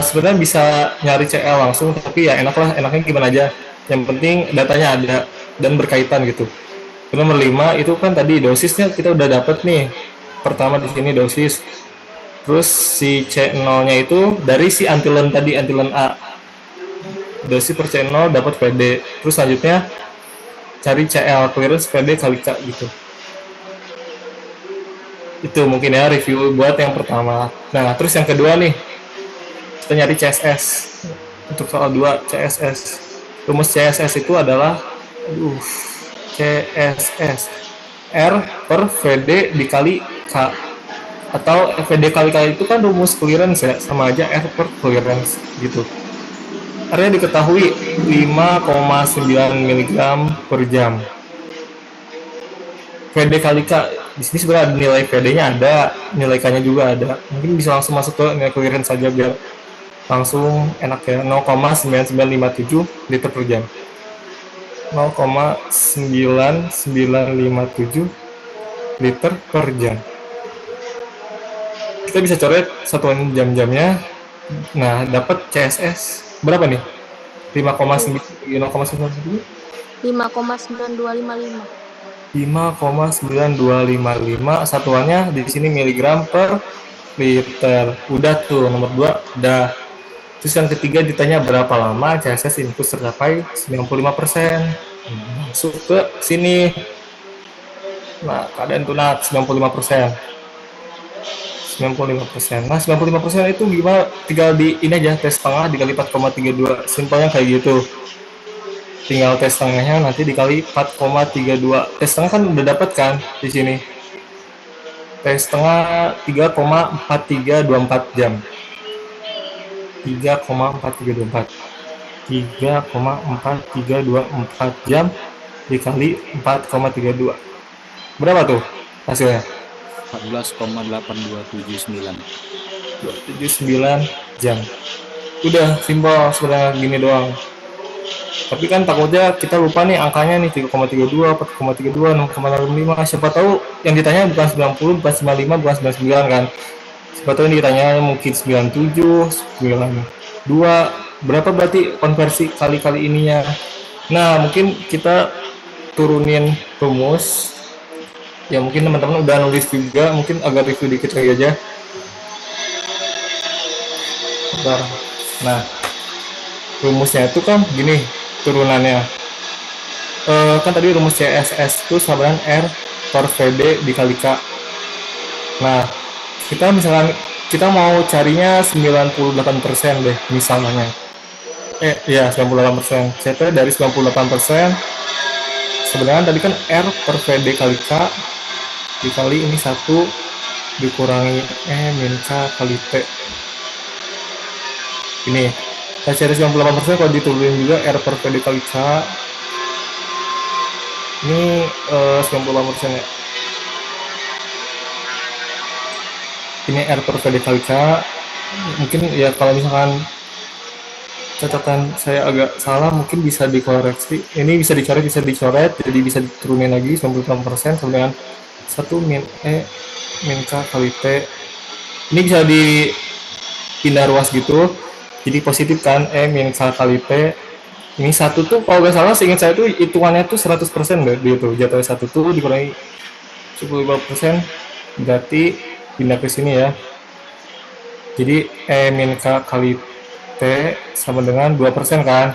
sebenarnya bisa nyari CL langsung, tapi ya enaknya gimana aja. Yang penting datanya ada dan berkaitan gitu. Nomor 5 itu kan tadi dosisnya kita udah dapat nih. Pertama di sini dosis. Terus si C0-nya itu dari si antilen tadi, antilen A. Dosis per C0 dapat PD. Terus selanjutnya cari CL, clearance PD kali K gitu. Itu mungkin ya review buat yang pertama. Nah, terus yang kedua nih, kita nyari CSS. Untuk soal 2, CSS. Rumus CSS itu adalah CSS R per VD dikali K. Atau VD kali K itu kan rumus clearance ya, sama aja R per clearance gitu. R-nya diketahui 5,9 mg per jam. VD kali K, di sini sebenarnya nilai VD-nya ada, nilai K-nya juga ada. Mungkin bisa langsung masuk ke nilai clearance saja biar langsung enak ya. 0,9957 liter per jam. 0,9957 liter per jam. Kita bisa coret satuan jam-jamnya. Nah, dapat CSS berapa nih? 5,9255. 5,9255 satuannya di sini miligram per liter. Udah tuh nomor 2 udah. Terus yang ketiga ditanya berapa lama CSS input tercapai 95%. Masuk ke sini. Nah, keadaan tunat 95%. 95%. Nah, 95% itu gimana? Tinggal di ini aja, tes setengah dikali 4,32. Simpelnya kayak gitu. Tinggal tes setengahnya nanti dikali 4,32. Tes setengah kan udah dapat kan di sini. Tes setengah 3,4324 jam. 3,4324. 3,4324 jam dikali 4,32. Berapa tuh hasilnya? 14,8279. 279 jam. Udah simpel sebenarnya gini doang. Tapi kan takutnya kita lupa nih angkanya nih 3,32, 4,32, 6,65. Siapa tahu yang ditanya bukan 90, bukan 95, bukan 99 kan. Siapa tahu yang ditanya mungkin 97, 92. Berapa berarti konversi kali-kali ininya? Nah, mungkin kita turunin rumus. Ya mungkin teman-teman udah nulis juga, mungkin agak review dikit lagi aja. Bentar. Nah, rumusnya itu kan gini turunannya. Kan tadi rumus CSS itu sama dengan R per VD dikali K. Nah, kita misalkan kita mau carinya 98% deh misalnya. Ya 98%. CT dari 98%. Sebenarnya tadi kan R per VD kali K dikali ini 1 dikurangi min K kali T. Ini saya cari 98%, kalau diturunin juga R per VD kali K ini 98% ya. Ini R per VD kali K. Mungkin ya kalau misalkan catatan saya agak salah mungkin bisa dikoreksi. Ini bisa dicoret, jadi bisa diturunin lagi 98% sama dengan 1 min K kali T. Ini bisa dipindah ruas gitu. Jadi positif kan min K kali T Ini satu tuh kalau nggak salah seingat saya tuh hitungannya tuh 100% deh dia tuh jatuhnya satu tuh dikurangi 15% berarti pindah ke sini ya. Jadi E min K kali T sama dengan 2% kan.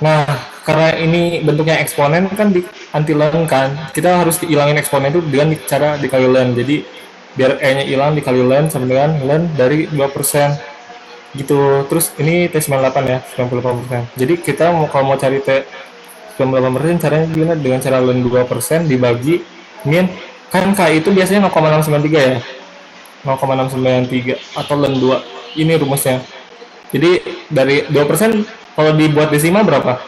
Nah, karena ini bentuknya eksponen kan di anti ln kan. Kita harus hilangin eksponen itu dengan cara dikali ln. Jadi biar E-nya hilang dikali ln sama dengan ln dari 2%. Gitu. Terus ini T98 ya, 98%. Jadi kita kalau mau cari T98% caranya gimana? Dengan cara ln 2% dibagi min kan K itu biasanya 0,693 ya. 0,693 atau ln 2. Ini rumusnya. Jadi dari 2% kalau dibuat desimal berapa?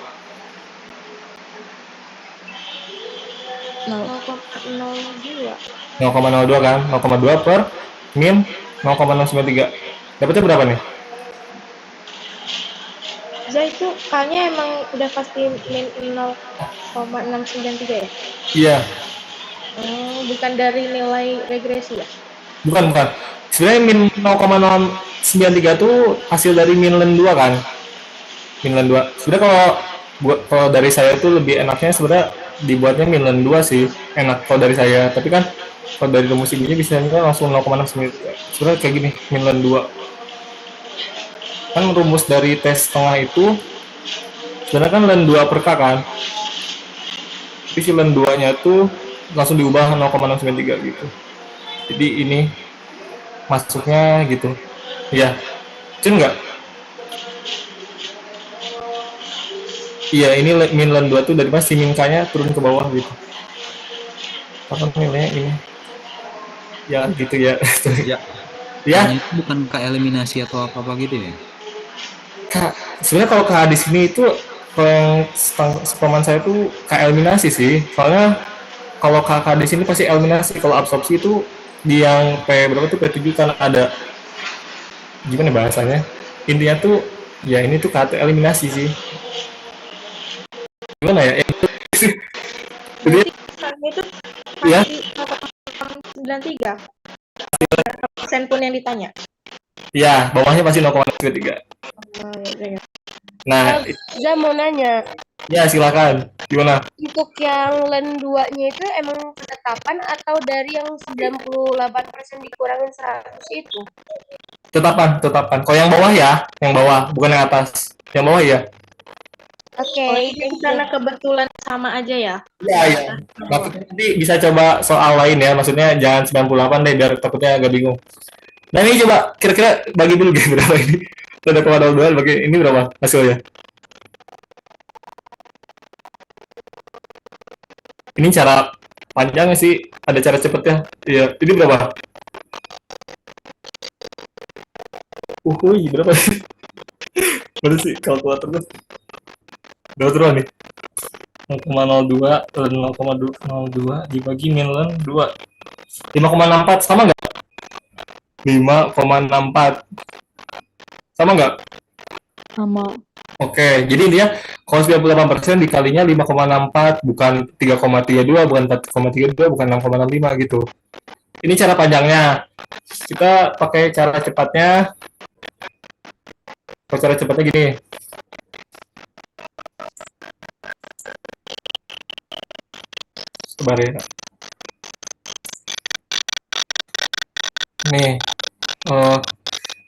0,02. 0,02 kan? 0,2 per min 0,693. Dapatnya berapa nih? Itu K-nya emang udah pasti min 0,693 ya? Iya. Bukan dari nilai regresi ya? Bukan. Sebenarnya min 0,093 itu hasil dari min ln 2 kan? Min ln 2. Sebenarnya kalau dari saya itu lebih enaknya sebenarnya dibuatnya min ln 2 sih. Enak kalau dari saya. Tapi kan kalau dari rumus ini bisa langsung 0,693. Sebenarnya kayak gini, min ln 2. Kan rumus dari tes setengah itu sebenarnya kan ln 2 per K kan. Tapi si ln 2 nya tuh langsung diubah 0,693 gitu. Jadi ini masuknya gitu. Iya. Cun nggak? Iya, ini min ln 2 tuh dari mana si min K-nya turun ke bawah gitu. Apa nilainya ini? Ya gitu ya. Ya. Ya. Itu bukan K eliminasi atau apa-apa gitu ya? Sebenarnya kalau K di sini itu kalau yang sepaman saya tuh K eliminasi sih. Soalnya kalau K di sini pasti eliminasi. Kalau absorpsi itu di yang P berapa tuh P7 kan ada gimana bahasanya? Intinya tuh ya ini tuh kata eliminasi sih. Gimana ya? Berarti misalnya itu Ya. pasti 0,93 persen pun yang ditanya. Ya, bawahnya pasti 0,3. Ya. Nah, Za mau nanya, ya silakan. Gimana? untuk yang LEN 2-nya itu emang ketetapan atau dari yang 98% dikurangin 100 itu? Tetapan. Kalau yang bawah ya, yang bawah, bukan yang atas. Yang bawah ya. Oke, Itu karena kebetulan sama aja ya? Iya. Maksudnya nanti bisa coba soal lain ya, maksudnya jangan 98 deh, biar takutnya agak bingung. Nah ini coba, kira-kira bagi dulu gitu berapa ini? Ada 0,02, bagi ini berapa hasilnya? Ini cara panjangnya sih, ada cara cepetnya. Iya, ini berapa? Berapa sih? Berapa sih kalkulator tuh? Berapa terus nih? 0,02 dan 0,02 dibagi min ln 2. 5,64 sama nggak? 5,64 sama nggak? Sama. Oke, jadi dia kalau 98% dikalinya 5,64 bukan 3,32 bukan 4,32 bukan 6,65 gitu. Ini cara panjangnya. Kita pakai cara cepatnya. Kalau cara cepatnya gini. Sebar ya.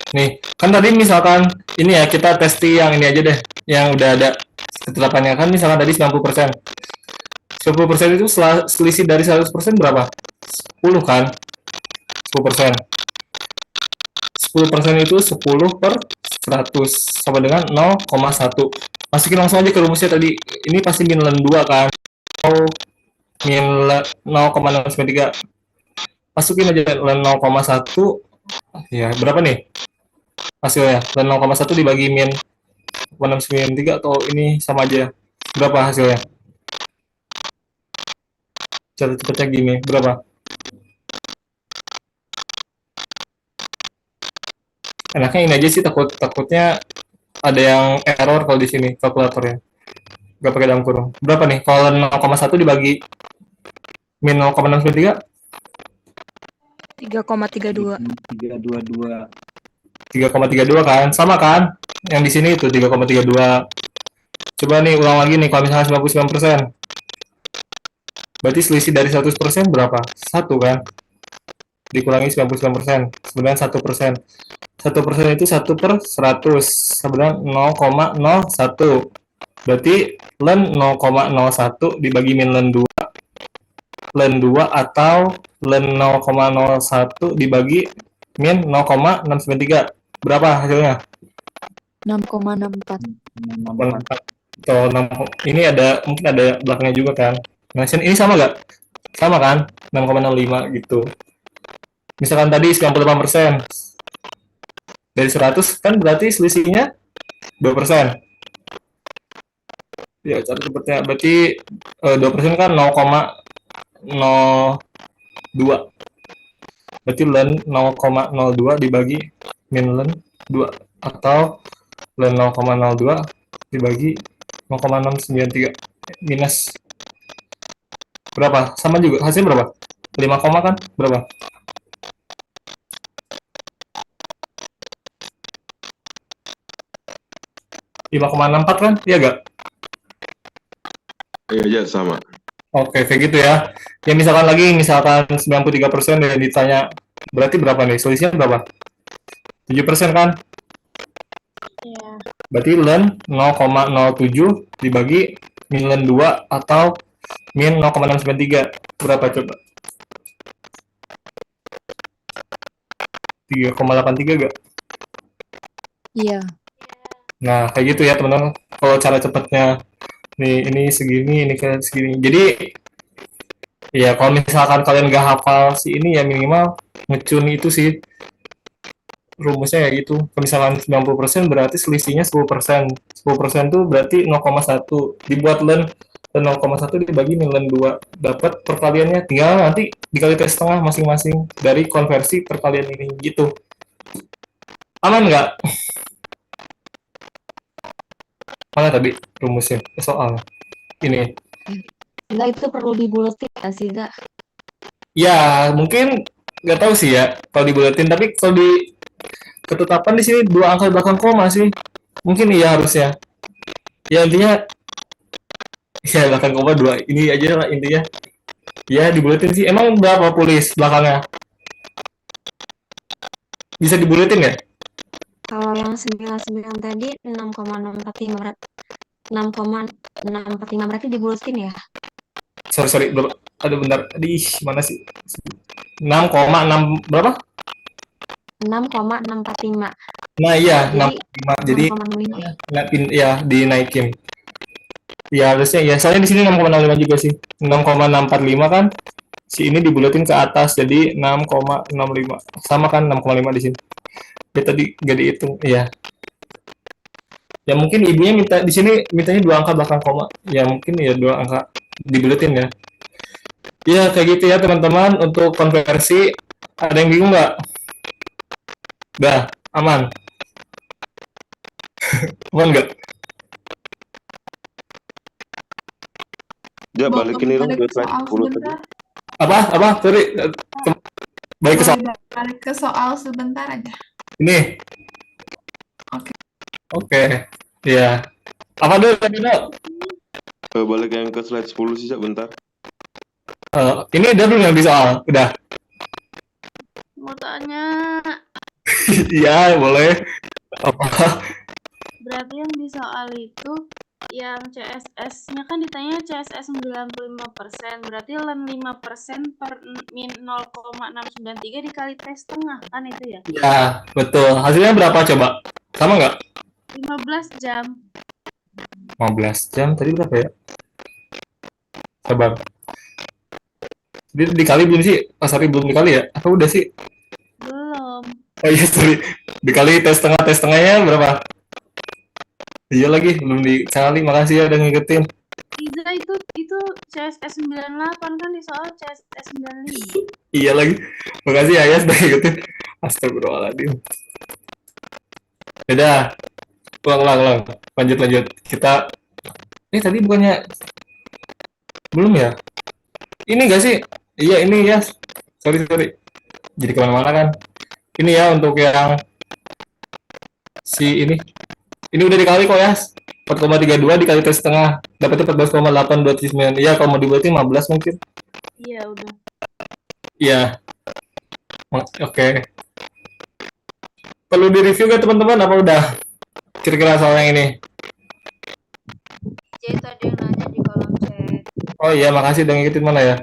Nih, kan tadi misalkan ini ya kita testi yang ini aja deh, yang udah ada ketetapannya kan misalkan tadi 90%. 10% itu selisih dari 100% berapa? 10 kan? 10%. 10% itu 10 per 100 sama dengan 0,1. Masukin langsung aja ke rumusnya tadi. Ini pasti min ln 2 kan? Atau min 0,693. Masukin aja ln 0,1. Ya, berapa nih? Hasilnya dan 0,1 dibagi min 0,693 atau ini sama aja, berapa hasilnya? Cara cepatnya gini, berapa? Enaknya ini aja sih, takutnya ada yang error kalau di sini kalkulatornya nggak pakai dalam kurung. Berapa nih kalau 0,1 dibagi min 0,693? 3,32. 3,32 kan, sama kan? Yang di sini itu 3,32. Coba nih ulang lagi nih, kalau misalnya 99%. Berarti selisih dari 100% berapa? 1 kan? Dikurangi 99%. Sebenarnya 1%. 1% itu 1 per 100. Sebenarnya 0,01. Berarti len 0,01 dibagi min len 2. Len 2 atau len 0,01 dibagi min 0,693. Berapa hasilnya? 6,64. 4. Atau 6, ini ada mungkin ada belakangnya juga kan. Nah, ini sama nggak? Sama kan? 6,05 gitu. Misalkan tadi 98%. Dari 100 kan berarti selisihnya 2%. Ya, cara cepatnya berarti 2% kan 0,02. Berarti len 0,02 dibagi min len 2 atau len 0,02 dibagi 0,693 minus berapa? Sama juga. Hasilnya berapa? 5, kan? Berapa? ,64 kan? Iya gak? Iya aja sama. Oke, kayak gitu ya. Ya misalkan 93% dan ditanya berarti berapa nih? Selisihnya berapa? 7% kan? Iya. Berarti len 0,07 dibagi min len 2 atau min 0,693. Berapa coba? 3,83 gak? Iya. Nah, kayak gitu ya teman-teman. Kalau cara cepatnya nih ini segini, ini kayak segini. Jadi ya kalau misalkan kalian nggak hafal si ini ya minimal ngecun itu sih rumusnya ya gitu. Kalau misalkan 90% berarti selisihnya 10%. 10% tuh berarti 0,1. Dibuat len 0,1 dibagi min len 2. Dapat perkaliannya. Tinggal nanti dikali tes setengah masing-masing dari konversi perkalian ini gitu. Aman nggak? Mana tadi rumusnya? Soal ini. Enggak, itu perlu dibuletin nggak sih, Kak? Ya, mungkin nggak tahu sih ya kalau dibuletin, tapi kalau di ketetapan di sini 2 angka belakang koma sih. Mungkin iya harusnya. Ya intinya ya belakang koma 2. Ini aja lah intinya. Ya dibuletin sih. Emang berapa tulis belakangnya? Bisa dibuletin ya? Kalau yang 99 tadi 6,645 berarti 6,645 berarti dibuletin ya? Sorry, berapa? Aduh bentar. Aduh, mana sih? 6,6 berapa? 6,645. Nah iya, Jadi 65. Jadi 6,65. ya dinaikin. Ya harusnya ya, soalnya di sini 6,65 juga sih. 6,645 kan. Si ini dibuletin ke atas jadi 6,65. Sama kan 6,5 di sini. Ya tadi gak dihitung. Iya. Ya mungkin ibunya minta di sini mintanya 2 angka belakang koma. Ya mungkin ya 2 angka dibuletin ya. Ya kayak gitu ya teman-teman untuk konversi. Ada yang bingung nggak? Udah, aman. Aman nggak? Ya balikin ini dong Balik ke ke slide soal 10 tadi. sebentar. Apa? Sorry. Balik ke soal. Boleh balik ke soal sebentar aja. Ini. Oke. Oke. Iya. Apa dulu tadi, Dok? Balik yang ke slide 10 sih, Cak, bentar. Ini udah belum yang di soal? Udah. Mau tanya, Iya, boleh. Apa? berarti yang di soal itu yang CSS-nya kan ditanya CSS 95%, berarti len 5% per min 0,693 dikali T setengah kan itu ya? Ya, betul. Hasilnya berapa coba? Sama nggak? 15 jam. 15 jam. Tadi berapa ya? Coba. Dikali belum sih? Pas hari belum dikali ya? Apa udah sih? Belum. Oh iya, sorry. Dikali tes setengahnya berapa? Iya lagi, belum dikali. Makasih ya udah ngingetin. Iza itu CSS 98 kan di soal CSS 95. Iya lagi. Makasih ya, udah ngingetin. Astagfirullahaladzim. Udah. Ulang. Lanjut. Kita... tadi bukannya... Belum ya? Ini nggak sih? Iya, ini ya. Sorry. Jadi kemana-mana kan. Ini ya untuk yang... Si ini. Ini udah dikali kok ya. 4,32 dikali T setengah. Dapatnya 14,8279. Iya, kalau mau dibuat 15 mungkin. Iya, udah. Iya. Oke. Perlu direview nggak teman-teman? Apa udah? Kira-kira soal yang ini. C tadi yang nanya di kolom chat. Oh iya, makasih udah ngikutin mana ya.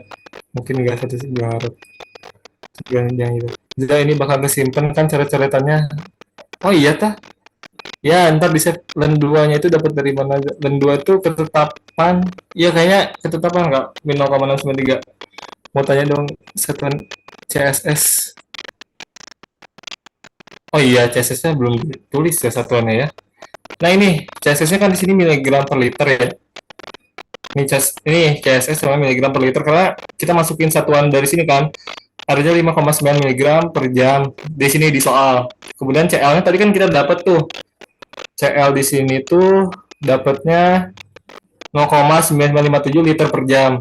Mungkin nggak satu dua harap. Yang itu. Jadi ini bakal kesimpan kan coret-coretannya. Oh iya tah. Ya, ntar di set LAN 2-nya itu dapat dari mana aja? LAN 2 itu ketetapan. Iya kayaknya ketetapan nggak? Min 0,693. Mau tanya dong satuan CSS. Oh iya, CSS-nya belum ditulis ya satuannya ya. Nah ini CSS-nya kan di sini miligram per liter ya. Ini CSS sama miligram per liter karena kita masukin satuan dari sini kan. Harusnya 5,9 miligram per jam di sini di soal. Kemudian CL-nya tadi kan kita dapat tuh. CL di sini tuh dapatnya 0,9957 liter per jam.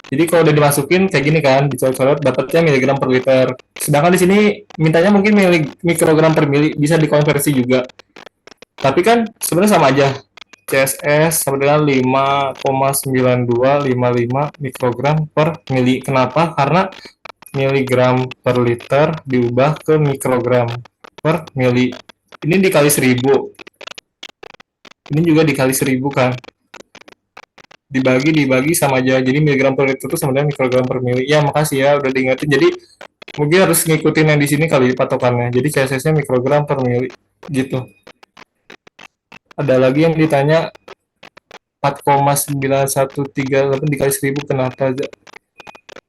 Jadi kalau udah dimasukin kayak gini kan, dicoret-coret dapatnya miligram per liter. Sedangkan di sini mintanya mungkin mikrogram per mili, bisa dikonversi juga. Tapi kan sebenarnya sama aja. CSS sama dengan 5,9255 mikrogram per mili. Kenapa? Karena miligram per liter diubah ke mikrogram per mili. Ini dikali 1000. Ini juga dikali 1000 kan. Dibagi sama aja. Jadi miligram per liter itu sama dengan mikrogram per mili. Ya, makasih ya udah diingetin. Jadi mungkin harus ngikutin yang di sini kali patokannya. Jadi CSS-nya mikrogram per mili gitu. Ada lagi yang ditanya 4,9138 dikali 1000 kenapa aja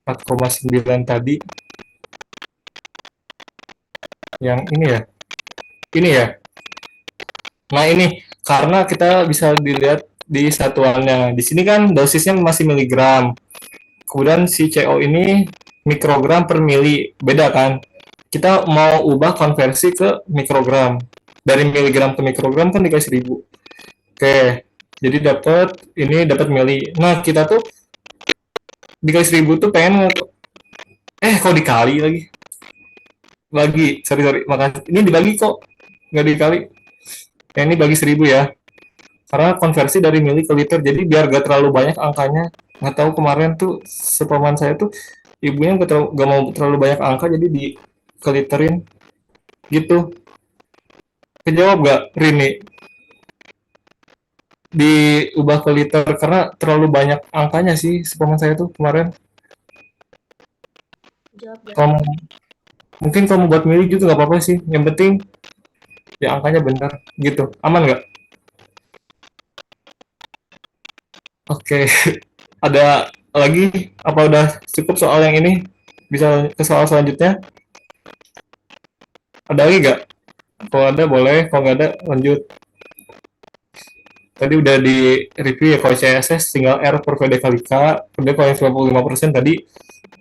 4,9 tadi. Yang ini ya. Ini ya. Nah, ini karena kita bisa dilihat di satuannya. Di sini kan dosisnya masih miligram. Kemudian si CO ini mikrogram per mili. Beda kan? Kita mau ubah konversi ke mikrogram. Dari miligram ke mikrogram kan dikali 1000. Oke. Jadi dapat mili. Nah, kita tuh dikali 1000 tuh pengen kok dikali lagi. Sorry. Makasih. Ini dibagi kok. Nggak dikali. Ya, ini bagi 1000 ya. Karena konversi dari mili ke liter, jadi biar gak terlalu banyak angkanya. Nggak tahu kemarin tuh sepaman saya tuh ibunya gak mau terlalu banyak angka, jadi dikeliterin gitu. Kejawab gak Rini? Diubah ke liter karena terlalu banyak angkanya sih sepaman saya tuh kemarin. Mungkin kamu buat mili juga nggak apa-apa sih. Yang penting ya angkanya benar gitu. Aman nggak? Oke. Ada lagi? Apa udah cukup soal yang ini? Bisa ke soal selanjutnya? Ada lagi nggak? Kalau ada boleh, kalau nggak ada lanjut. Tadi udah di review ya, kalau CSS tinggal R per VD kali K. Kemudian kalau yang 95% tadi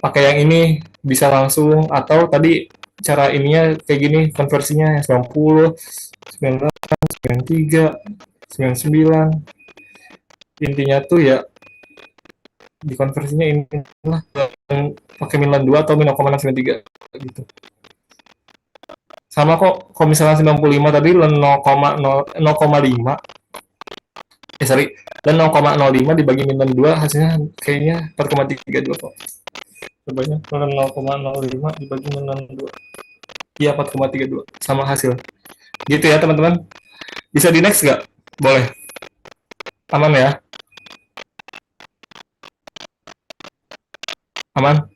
pakai yang ini bisa langsung, atau tadi cara ininya kayak gini konversinya 90, 98, 93, 99. Intinya tuh ya dikonversinya ini lah pakai min 2 atau min 0,693 gitu. Sama kok kalau misalnya 95 tadi 0,5 sorry, dan 0,05 dibagi min 2 hasilnya kayaknya 4,32 kok. Coba 0,05 dibagi min 2. Iya 4,32 sama hasil. Gitu ya teman-teman. Bisa di next nggak? Boleh. Aman ya? Aman?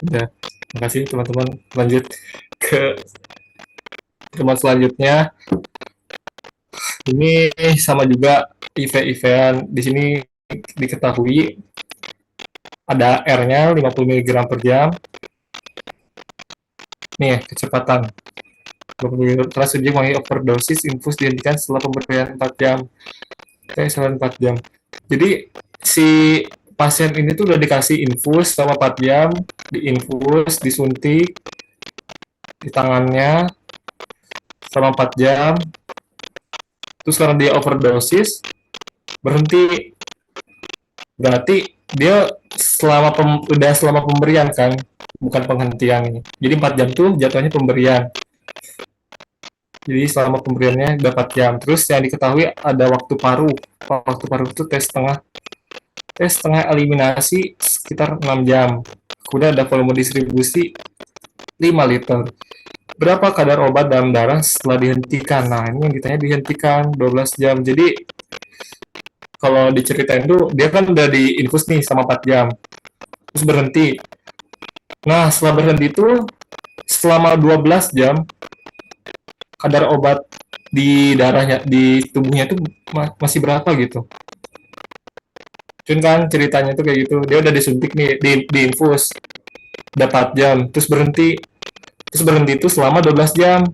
Udah. Makasih teman-teman. Lanjut ke teman selanjutnya. Ini sama juga IV-IVan. Di sini diketahui ada R-nya 50 mg per jam. Nih, kecepatan. Karena subjek mengalami overdosis, infus dihentikan setelah pemberian 4 jam. Setelah 4 jam. Jadi, si pasien ini tuh udah dikasih infus selama 4 jam, diinfus, disuntik di tangannya selama 4 jam. Terus karena dia overdosis, berhenti. Berarti dia udah selama pemberian kan, bukan penghentian ini. Jadi 4 jam tuh jatuhnya pemberian. Jadi selama pemberiannya 4 jam. Terus yang diketahui ada waktu paruh. Waktu paruh itu tes setengah eliminasi sekitar 6 jam. Kemudian ada volume distribusi 5 liter. Berapa kadar obat dalam darah setelah dihentikan? Nah, ini yang ditanya dihentikan 12 jam. Jadi, kalau diceritain tuh, dia kan udah diinfus nih sama 4 jam. Terus berhenti. Nah, setelah berhenti itu, selama 12 jam, kadar obat di darahnya, di tubuhnya itu masih berapa gitu. Kan ceritanya tuh kayak gitu. Dia udah disuntik nih, diinfus. Udah 4 jam. Terus berhenti itu selama 12 jam.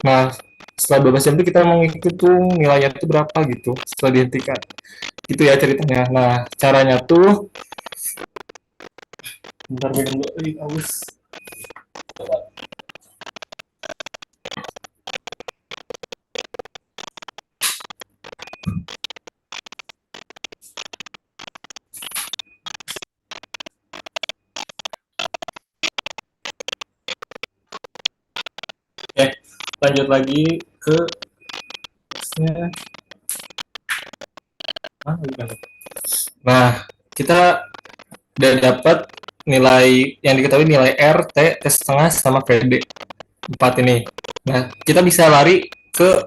Nah, setelah 12 jam itu kita mau ngitung nilainya itu berapa gitu setelah dihentikan. Itu ya ceritanya. Nah, caranya tuh bentar minum dulu. Aus. Oke, lanjut lagi ke nah, kita udah dapat nilai yang diketahui nilai R, T, T setengah sama PD 4 ini. Nah, kita bisa lari ke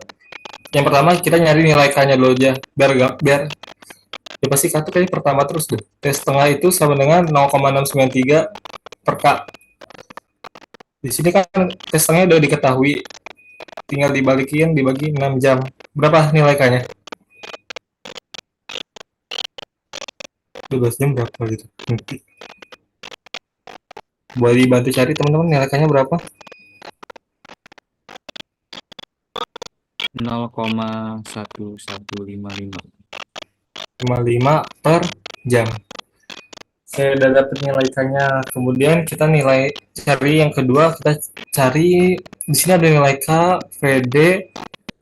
yang pertama kita nyari nilai K-nya dulu aja biar ya pasti K itu kayaknya pertama terus deh. T setengah itu sama dengan 0,693 per K. Di sini kan T setengahnya udah diketahui. Tinggal dibalikin dibagi 6 jam. Berapa nilai K-nya? 12 jam berapa gitu. Boleh dibantu cari teman-teman nilai K-nya berapa? 0,1155. 55 per jam. Saya udah dapet nilai K-nya. Kemudian kita cari yang kedua, kita cari di sini ada nilai K, VD,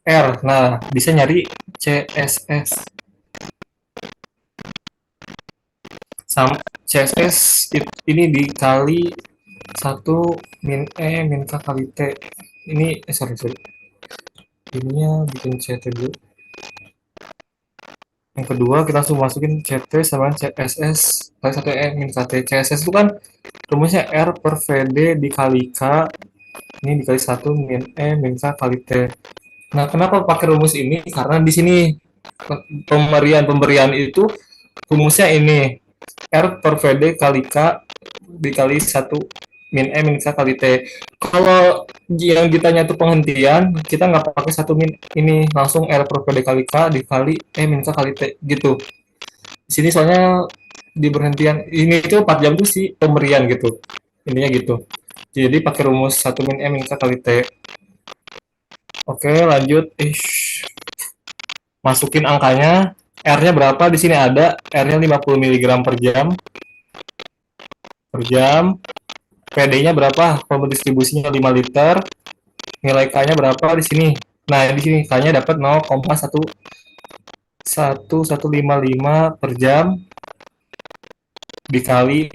R. Nah, bisa nyari CSS. Sama CSS ini dikali 1 min E min K kali T. Ini sorry. Ininya bikin CT dulu. Yang kedua kita langsung masukin CT sama CSS kali 1 E min KT. CSS itu kan rumusnya R per VD dikali K, ini dikali 1 min E min K kali T. Nah, kenapa pakai rumus ini? Karena di sini pemberian itu rumusnya ini R per VD kali K dikali 1 min E min K kali T. Kalau yang ditanya itu penghentian, kita nggak pakai 1 min ini, langsung R per VD kali K dikali E min K kali T gitu. Di sini soalnya di berhentian ini itu 4 jam tuh sih pemberian gitu. Intinya gitu. Jadi pakai rumus 1 min E min K kali T. Oke, lanjut. Masukin angkanya. R-nya berapa? Di sini ada R-nya 50 mg per jam. PD-nya berapa? Volume distribusinya 5 liter. Nilai K-nya berapa di sini? Nah, di sini K-nya dapat 0,1155 per jam dikali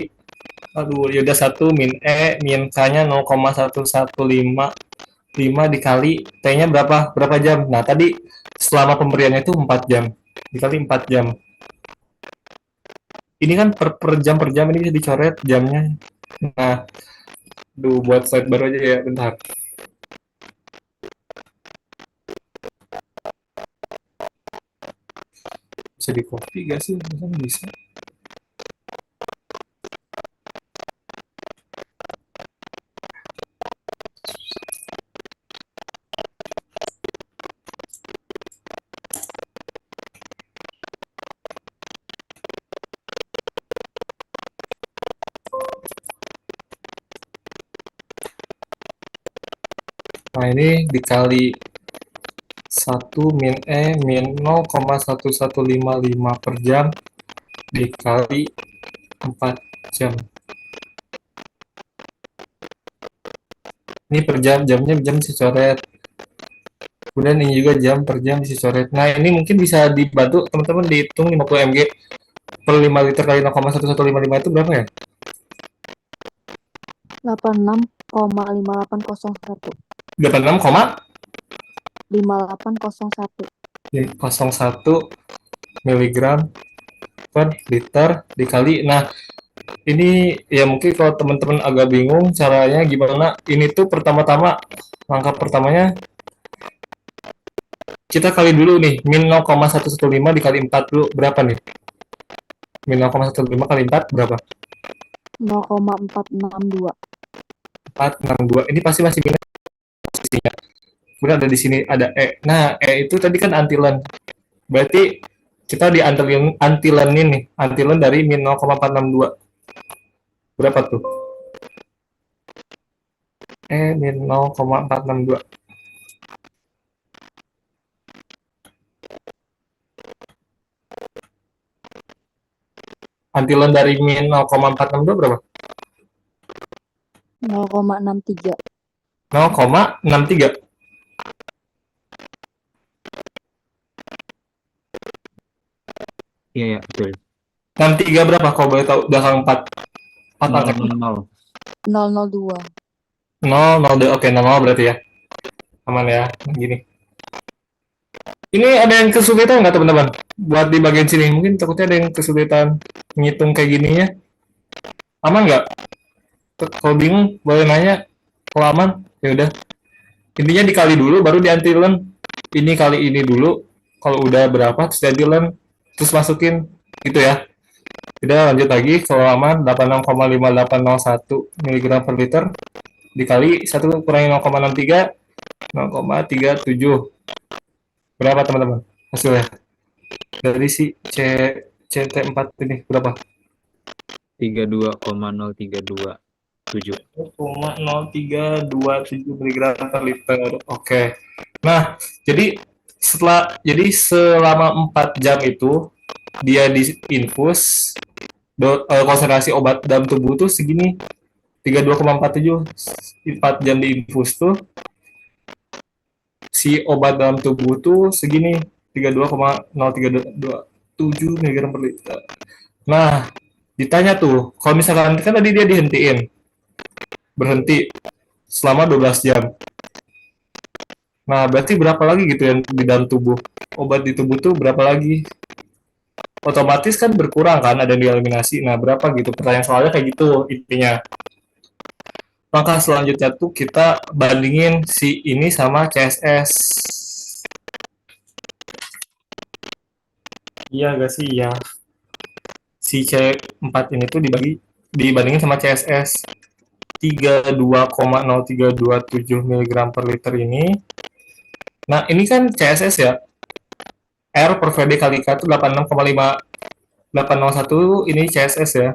ya udah 1 min E min K-nya 0,1155 dikali T-nya berapa jam? Nah, tadi selama pemberiannya itu 4 jam. Dikali 4 jam. Ini kan per jam ini bisa dicoret jamnya. Nah, buat slide baru aja ya, bentar. Bisa di copy gak sih? Bisa. Nah, ini dikali 1 min E min 0,1155 per jam dikali 4 jam. Ini per jamnya jam bisa coret. Kemudian ini juga jam per jam bisa coret. Nah, ini mungkin bisa dibantu teman-teman dihitung 50 mg per 5 liter kali 0,1155 itu berapa ya? 86,5801. 86, 5801. 0,1 miligram per liter dikali. Nah, ini ya mungkin kalau teman-teman agak bingung caranya gimana. Ini tuh pertama-tama langkah pertamanya kita kali dulu nih min 0,115 dikali 4 dulu berapa nih? Min 0,115 kali 4 berapa? 0,462. 462. Ini pasti masih minus posisinya. Kemudian ada di sini ada E. Nah, E itu tadi kan antilen. Berarti kita di antilen ini, antilen dari min 0,462. Berapa tuh? E min 0,462. Antilen dari min 0,462 berapa? 0,63. 0,63. Iya, betul. 63 berapa kalau boleh tahu? Belakang 4. 4 angka. 0,0. 002. 0, oke, 00 berarti ya. Aman ya, gini. Ini ada yang kesulitan nggak teman-teman? Buat di bagian sini, mungkin takutnya ada yang kesulitan ngitung kayak gininya. Aman nggak? Kalau bingung, boleh nanya. Kalau aman, ya udah. Intinya dikali dulu, baru diantilen. Ini kali ini dulu. Kalau udah berapa, terus diantilen. Terus masukin, gitu ya. Udah lanjut lagi, kalau aman 86,5801 mg per liter dikali 1 kurangi 0,63, 0,37. Berapa teman-teman hasilnya? Dari si CT4 ini berapa? 32,0327. 0,0327 mg per liter. Oke. Nah, jadi selama 4 jam itu dia diinfus konsentrasi obat dalam tubuh tuh segini 32,47. 4 jam diinfus tuh si obat dalam tubuh tuh segini 32,0327 mg per liter. Nah, ditanya tuh, kalau misalkan kan tadi dia berhenti selama 12 jam. Nah, berarti berapa lagi gitu yang di dalam tubuh? Obat di tubuh tuh berapa lagi? Otomatis kan berkurang kan, ada yang dieliminasi. Nah, berapa gitu? Pertanyaan soalnya kayak gitu intinya. Maka selanjutnya tuh kita bandingin si ini sama CSS. Iya gak sih? Ya. Si C4 ini tuh dibandingin sama CSS. 32,0327 mg per liter ini. Nah, ini kan CSS ya. R per VD kali K itu 86,5801, ini CSS ya.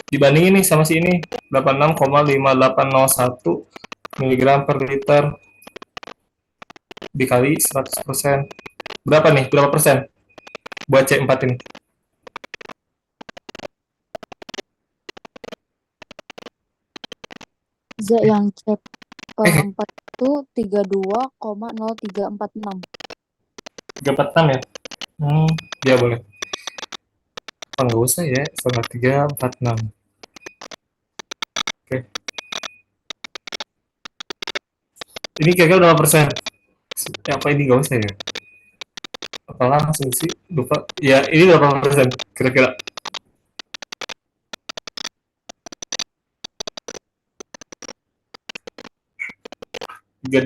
Dibandingin nih sama si ini, 86,5801 mg per liter dikali 100%. Berapa nih? Berapa persen? Buat C4 ini. Z yang C4 itu 32,0346. 346 ya? Ya boleh. Oh, nggak usah ya, sama 346. Oke. Ini kira-kira berapa persen? Apa ini nggak usah ya? Apa langsung sih? Lupa. Ya, ini berapa persen kira-kira? Tiga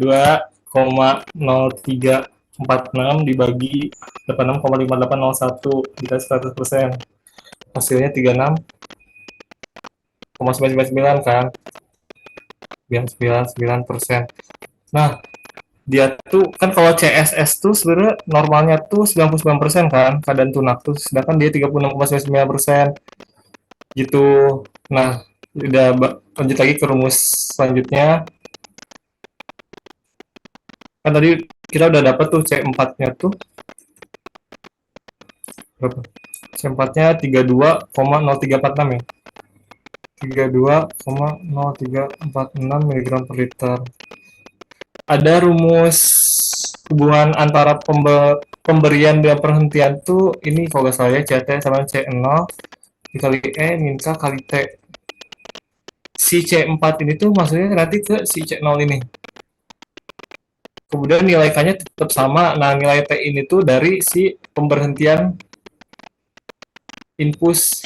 32,0346 dibagi 86,5801 dikasih 100%. Hasilnya 36,999 kan? 99%. Nah, dia tuh kan kalau CSS tuh sebenarnya normalnya tuh 99% kan keadaan tunak tuh, sedangkan dia 36,99% gitu. Nah, udah lanjut lagi ke rumus selanjutnya. Kan tadi kita udah dapat tuh C4-nya tuh berapa? C4-nya 32,0346 ya. 32,0346 mg per liter. Ada rumus hubungan antara pemberian dan perhentian tuh ini kalau nggak salah ya, CT sama C0 dikali E min K kali T. Si C4 ini tuh maksudnya nanti ke si C0 ini. kemudian nilai K-nya tetap sama. Nah, nilai T ini tuh dari si pemberhentian infus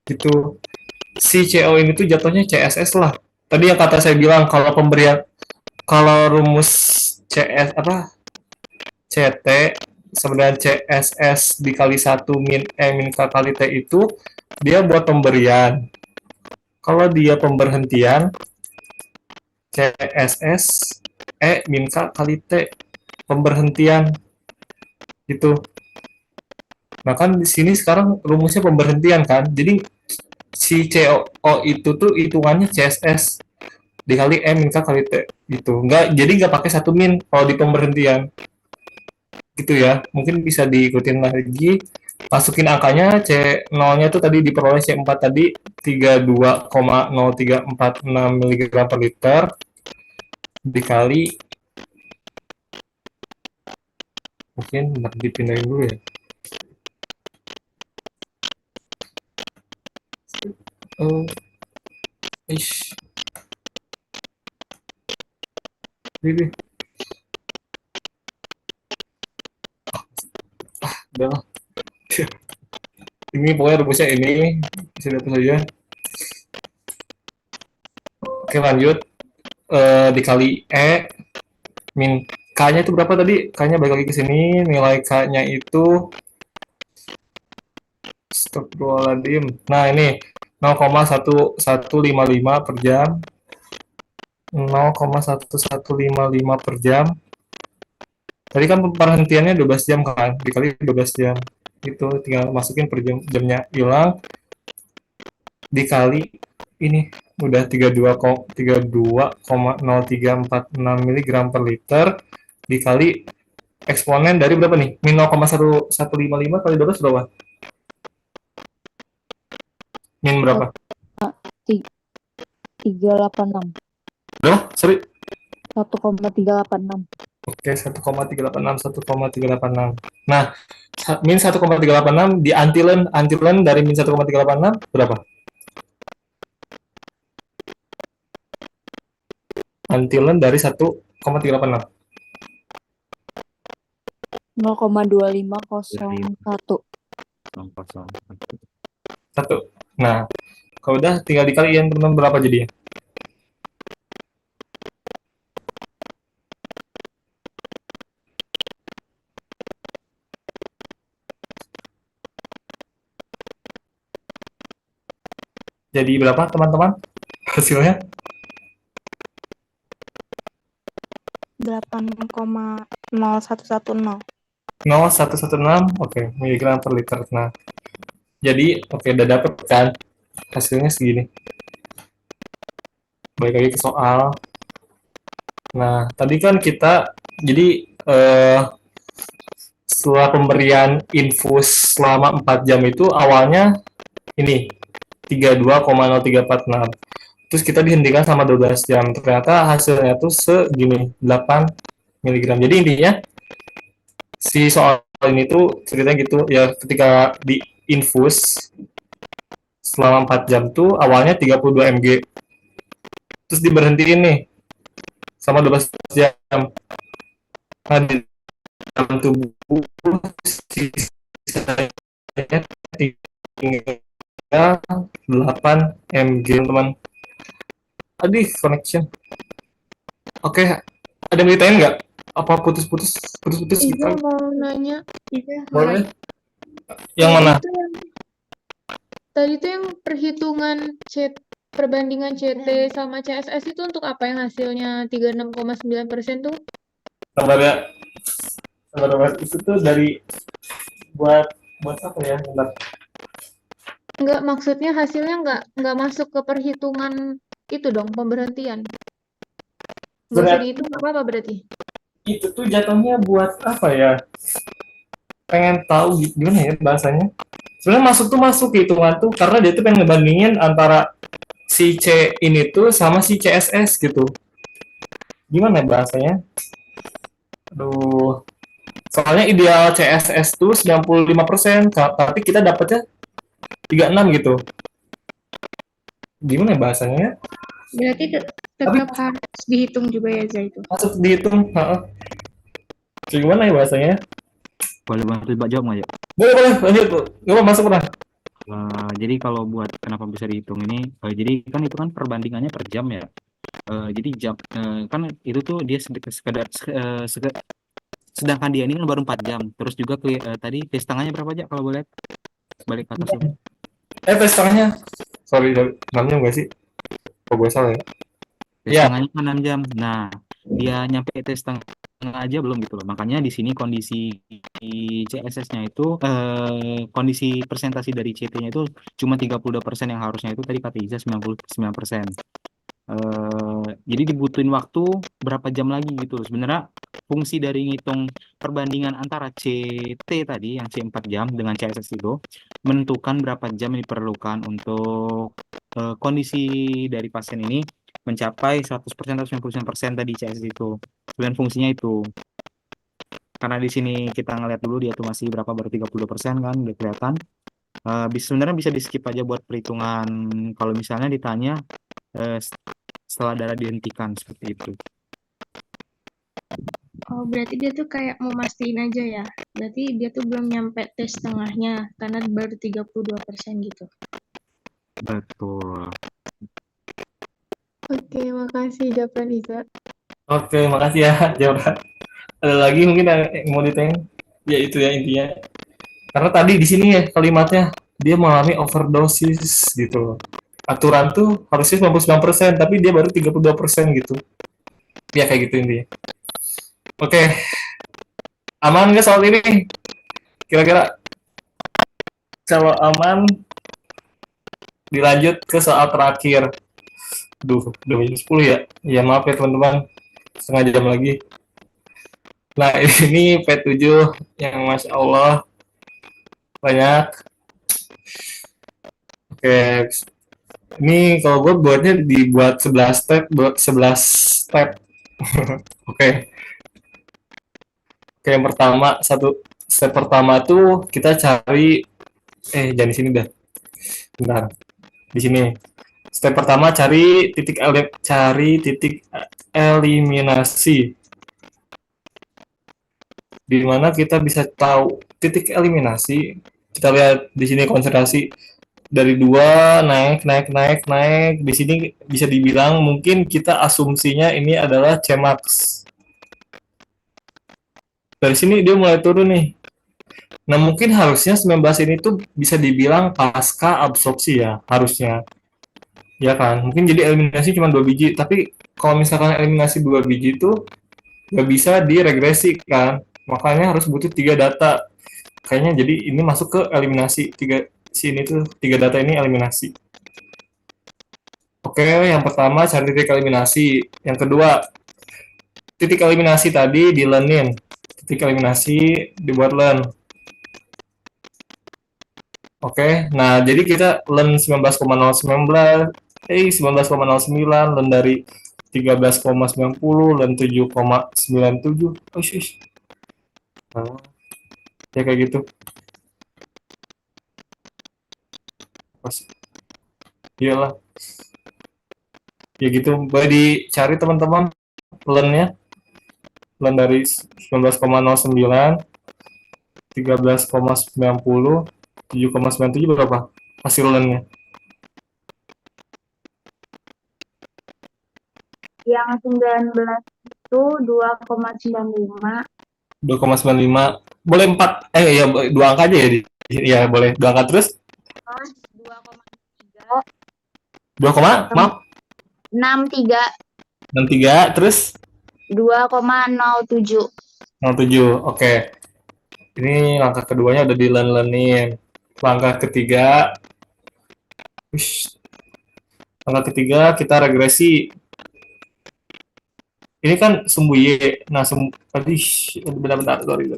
gitu. Si CO ini tuh jatuhnya CSS lah. Tadi yang kata saya bilang kalau rumus CS apa CT sebenarnya CSS dikali 1 min K kali T itu dia buat pemberian. Kalau dia pemberhentian CSS min K kali T pemberhentian gitu. Nah kan di sini sekarang rumusnya pemberhentian kan. Jadi si CO itu tuh hitungannya CSS dikali min K kali T gitu. Jadi nggak pakai 1 min kalau di pemberhentian. Gitu ya. Mungkin bisa diikutin lagi. Masukin angkanya C0-nya tuh tadi diperoleh C4 tadi 32,0346 mg per liter dikali mungkin dipindahin dulu ya. Ini udah lah. Ini pokoknya rumusnya ini bisa lihat saja. Oke lanjut. Dikali min K-nya itu berapa tadi? K-nya balik lagi ke sini. Nilai K-nya itu Astagfirullahaladzim. Nah ini 0,1155 per jam. 0,1155 per jam. Tadi kan pemberhentiannya 12 jam kan? Dikali 12 jam. Itu tinggal masukin per jamnya hilang. Dikali ini udah 32,0346 mg per liter dikali eksponen dari berapa nih? Min 0,1155 kali 12 berapa? Min berapa? 386. Berapa? Sorry. 1,386. Oke, 1,386. Nah, min 1,386 di antilen dari min 1,386 berapa? Antilen dari 1,386. 0,2501. 1. Nah, kalau udah tinggal dikaliin teman-teman berapa jadinya? Jadi berapa teman-teman hasilnya? 8,0110. 0,116, oke, miligram per liter. Nah, jadi oke udah dapet kan hasilnya segini. Balik lagi ke soal. Nah, tadi kan kita jadi setelah pemberian infus selama 4 jam itu awalnya ini 32,0346. Terus kita dihentikan sama 12 jam. Ternyata hasilnya tuh segini, 8 mg. Jadi intinya si soal ini tuh ceritanya gitu ya, ketika di infus selama 4 jam tuh awalnya 32 mg. Terus diberhentiin nih sama 12 jam. Nah, di dalam tubuh sisanya tinggal 8 mg, teman. Aduh, connection. Oke, ada yang ditanyain nggak? Apa putus-putus Iya, gitu? mau nanya. Iya. Boleh? Yang mana? Tadi tuh yang perhitungan perbandingan CT sama CSS itu untuk apa yang hasilnya 36,9% tuh? Sabar ya. Sabar. Itu tuh dari buat apa ya? Bentar. Enggak, maksudnya hasilnya nggak masuk ke perhitungan itu dong, pemberhentian. Nggak usah dihitung, nggak apa-apa berarti. Itu tuh jatuhnya buat apa ya? Pengen tahu gimana ya bahasanya? Sebenarnya masuk hitungan tuh karena dia tuh pengen ngebandingin antara si C ini tuh sama si CSS gitu. Gimana bahasanya? Aduh. Soalnya ideal CSS tuh 95%, tapi kita dapatnya 36 gitu. Gimana bahasanya? Berarti Tapi tetap harus dihitung juga ya Zai itu. masuk dihitung. Heeh. Gimana ya bahasanya? Boleh bantu Mbak jawab nggak ya? Boleh, boleh, lanjut. Nggak apa, masuk pernah. Jadi kalau buat kenapa bisa dihitung ini, jadi kan itu kan perbandingannya per jam ya. Jadi jam kan itu tuh dia sekedar sedangkan dia ini kan baru 4 jam. Terus juga tadi tes tangannya berapa aja kalau boleh balik ke atas dulu. Tes tangannya. Sorry, 6 jam nggak sih? Oh, gue salah ya? Tes Iya. tangannya kan 6 jam. Nah, dia nyampe tes tengah aja belum gitu loh. Makanya di sini kondisi CSS-nya itu kondisi presentasi dari CT-nya itu cuma 32% yang harusnya itu tadi kata Iza 99%. Jadi dibutuhin waktu berapa jam lagi gitu. Sebenarnya fungsi dari ngitung perbandingan antara CT tadi yang C 4 jam dengan CSS itu menentukan berapa jam yang diperlukan untuk kondisi dari pasien ini mencapai 100% atau 99% tadi CSS itu. Dan fungsinya itu. Karena di sini kita ngeliat dulu dia tuh masih berapa baru 30% kan udah kelihatan. Sebenarnya bisa di skip aja buat perhitungan kalau misalnya ditanya setelah darah dihentikan seperti itu. Oh, berarti dia tuh kayak mau mastiin aja ya. Berarti dia tuh belum nyampe tes tengahnya karena baru 32% gitu. Betul. Oke, makasih jawaban Iza. Oke, makasih ya, Jawa. Ada lagi mungkin yang mau ditanya? Ya itu ya intinya. Karena tadi di sini ya kalimatnya dia mengalami overdosis gitu loh. Aturan tuh harusnya 99%, tapi dia baru 32% gitu. Ya kayak gitu intinya. Oke. Aman nggak soal ini? Kira-kira kalau aman, dilanjut ke soal terakhir. Duh, udah jam 10 ya? Ya maaf ya teman-teman, setengah jam lagi. Nah ini P7 yang Masya Allah banyak. Oke, ini kalau gue buatnya dibuat 11 step, buat 11 step. Oke. Oke, yang pertama, step pertama tuh kita cari, jangan di sini dah. Bentar. Di sini. Step pertama cari titik eliminasi. Di mana kita bisa tahu titik eliminasi. Kita lihat di sini konsentrasi dari 2 naik. Di sini bisa dibilang mungkin kita asumsinya ini adalah Cmax. Dari sini dia mulai turun nih. Nah, mungkin harusnya 19 ini tuh bisa dibilang pasca absorpsi ya, harusnya. Ya kan? Mungkin jadi eliminasi cuma 2 biji, tapi kalau misalkan eliminasi 2 biji itu nggak bisa diregresi kan? Makanya harus butuh 3 data. Kayaknya jadi ini masuk ke eliminasi. Sini tuh 3 data ini eliminasi. Oke, yang pertama cari titik eliminasi. Yang kedua, titik eliminasi tadi di-learnin. Titik eliminasi dibuat learn. Oke, nah jadi kita learn 19,009, learn dari 13,90, learn 7,97. Nah, ya kayak gitu. Iyalah. Ya gitu, boleh dicari teman-teman learn-nya. Learn dari 19,09, 13,90, 7,97 berapa hasil learn-nya? Yang 19 itu 2,95. 2,95. Boleh 4. Ya 2 angka aja ya. Ya boleh 2 angka terus. Terus 2,3. 2, maaf. 63. 63 terus 2,07. 07. Oke. Ini langkah keduanya udah di learn-learnin. Langkah ketiga kita regresi. Ini kan sumbu Y. Nah, benar-benar sorry.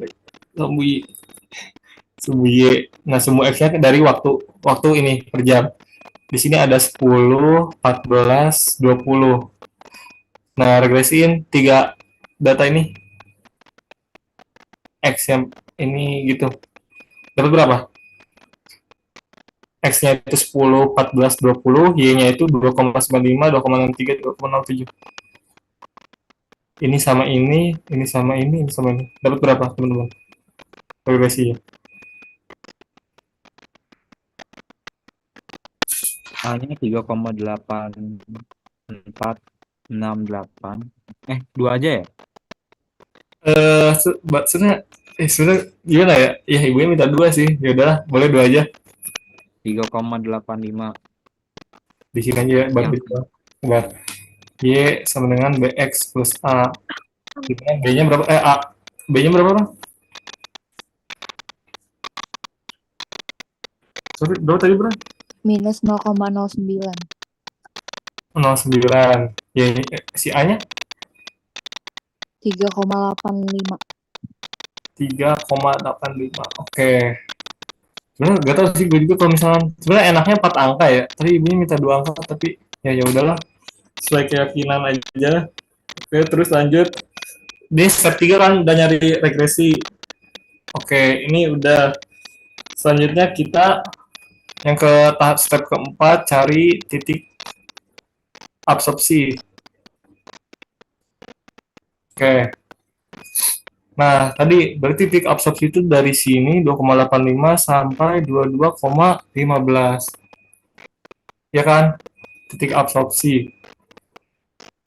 Sumbu Y. Nah, sumbu X-nya dari waktu ini per jam. Di sini ada 10, 14, 20. Nah, regresiin 3 data ini. X yang ini gitu. Dapat berapa? X-nya itu 10, 14, 20, Y-nya itu 2,95, 2,63, 2,07. Ini sama ini sama ini sama ini. Dapat berapa, teman-teman? Regresinya. A-nya 3,8468. 2 aja ya? Sebenarnya gimana ya? Ya ibunya minta 2 sih. Ya udahlah, boleh 2 aja. 3,85. Di sini aja ya, buat Y sama dengan BX plus A. B-nya berapa? B-nya berapa, Bang? Sorry, berapa tadi, Bro? Minus 0,09. 0,9. Ya, si A-nya? 3,85. 3,85. Oke. Sebenarnya gak tahu sih gue juga kalau misalnya sebenarnya enaknya 4 angka ya, tapi ibunya minta 2 angka, tapi ya udahlah, sesuai keyakinan aja. Oke, terus lanjut. Ini step 3 kan udah nyari regresi. Oke, ini udah. Selanjutnya kita yang ke tahap step keempat, cari titik absorpsi. Oke. Nah, tadi berarti titik absorpsi itu dari sini 2,85 sampai 22,15. Ya kan? Titik absorpsi.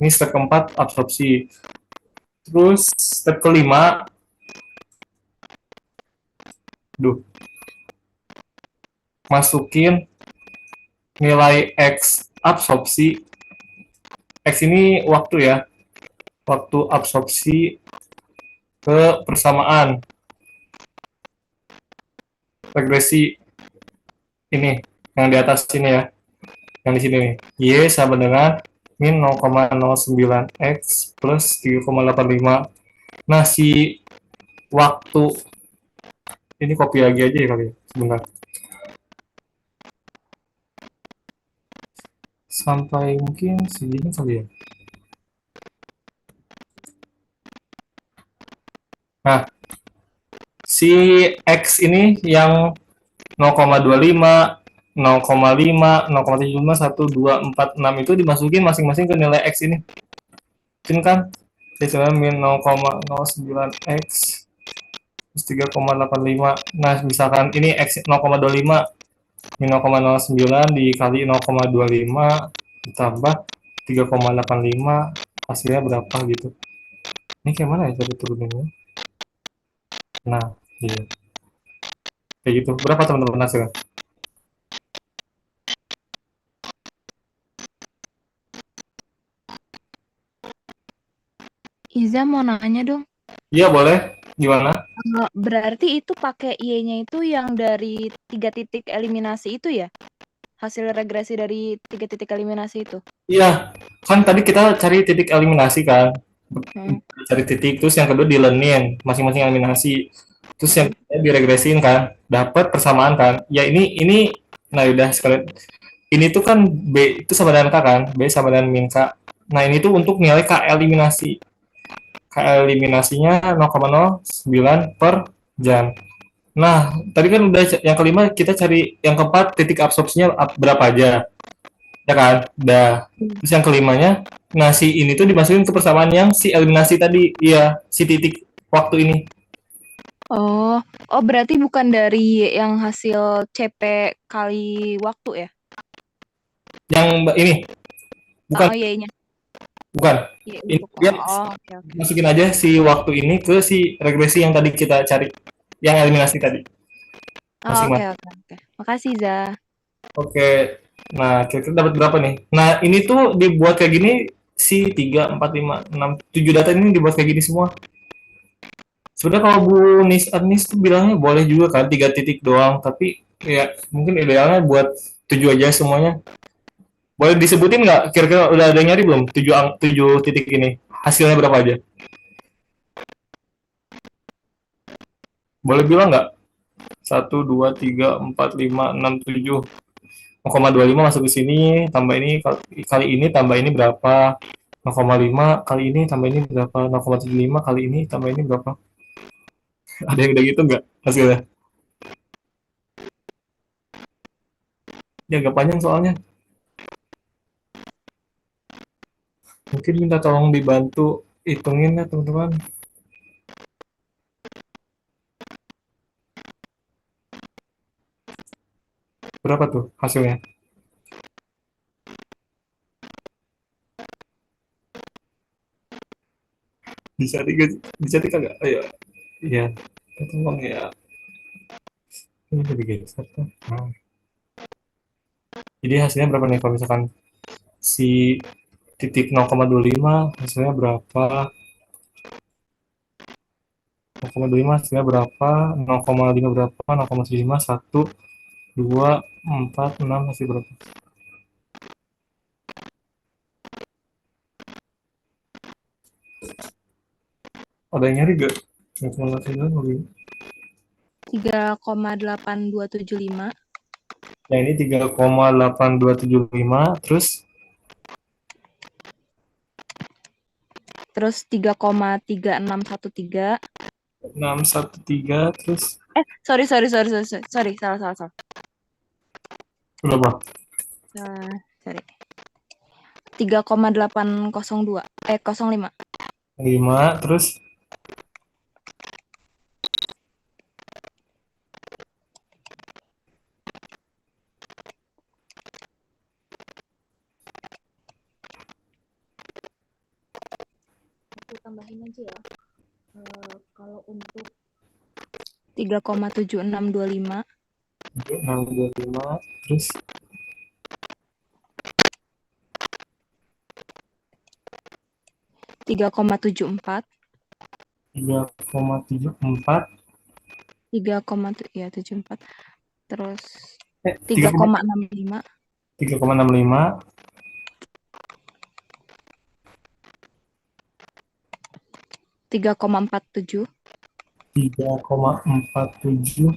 Ini step keempat, absorpsi. Terus step kelima, masukin nilai X absorpsi. X ini waktu ya. Waktu absorpsi ke persamaan regresi ini yang di atas sini ya, yang di sini nih, Y sama dengan min 0,09 X plus 3,85. Nah, si waktu ini copy lagi aja ya kali ya, sebentar sampai mungkin segini kali ya. Nah, si X ini yang 0,25, 0,5, 0,75, 1, 2, 4, 6 itu dimasukin masing-masing ke nilai X ini. Mungkin kan? Misalnya min 0,09 X plus 3,85. Nah, misalkan ini X 0,25, min 0,09 dikali 0,25 ditambah 3,85, hasilnya berapa gitu. Ini kayak mana ya cara turuninnya? Nah, iya. Kayak gitu. Berapa teman-teman hasilnya? Iza mau nanya dong. Iya, boleh. Gimana? Berarti itu pakai Y-nya itu yang dari 3 titik eliminasi itu ya? Hasil regresi dari 3 titik eliminasi itu? Iya, kan tadi kita cari titik eliminasi kan. Cari titik, terus yang kedua dilenin, masing-masing eliminasi. Terus yang ketiga diregresin kan, dapat persamaan kan. Ya ini, nah udah sekalian. Ini tuh kan B itu sama dengan K kan, B sama dengan min K. Nah ini tuh untuk nilai K eliminasi. K eliminasinya 0,09 per jam. Nah, tadi kan udah yang kelima, kita cari yang keempat titik absorpsinya berapa aja. Ya kan? Udah. Terus yang kelimanya, nah si ini tuh dimasukin ke persamaan yang si eliminasi tadi. Iya, si titik waktu ini. Oh, berarti bukan dari yang hasil CP kali waktu ya? Yang ini. Bukan. Oh, Y-nya. Bukan. Ini dia oke. masukin aja si waktu ini ke si regresi yang tadi kita cari. Yang eliminasi tadi. Oke. Makasih, Za. Oke. Nah, kira-kira dapat berapa nih? Nah, ini tuh dibuat kayak gini, si 3, 4, 5, 6, 7 data ini dibuat kayak gini semua. Sebenarnya kalau Bu Anis tuh bilangnya boleh juga kan 3 titik doang, tapi ya mungkin idealnya buat 7 aja semuanya. Boleh disebutin nggak? Kira-kira udah ada yang nyari belum? 7 titik ini. Hasilnya berapa aja? Boleh bilang nggak? 1, 2, 3, 4, 5, 6, 7. 0,25 masuk ke sini, tambah ini kali ini tambah ini berapa? 0,5 kali ini tambah ini berapa? 0,75 kali ini tambah ini berapa? Ada yang udah gitu nggak hasilnya? Ini agak panjang soalnya. Mungkin minta tolong dibantu hitungin ya teman-teman. Berapa tuh hasilnya? Bisa kagak? Ayo. Iya. Tolong ya. Ini udah digeser tuh. Nah. Jadi hasilnya berapa nih kalau misalkan si titik 0,25 hasilnya berapa? 0,25 hasilnya berapa? 0,5 berapa? 0,75 1 2 4 6 hasil berapa? Ada yang nyari gak? 3,8275. Nah ini 3,8275 terus Terus 3,3613. 613 terus Sorry, salah. berapa? Sorry. 3,802. 05. 5 terus 3,7625. 625 terus 3,74. 3,74 74. Terus 3,65 3,65. 3,47. 3,47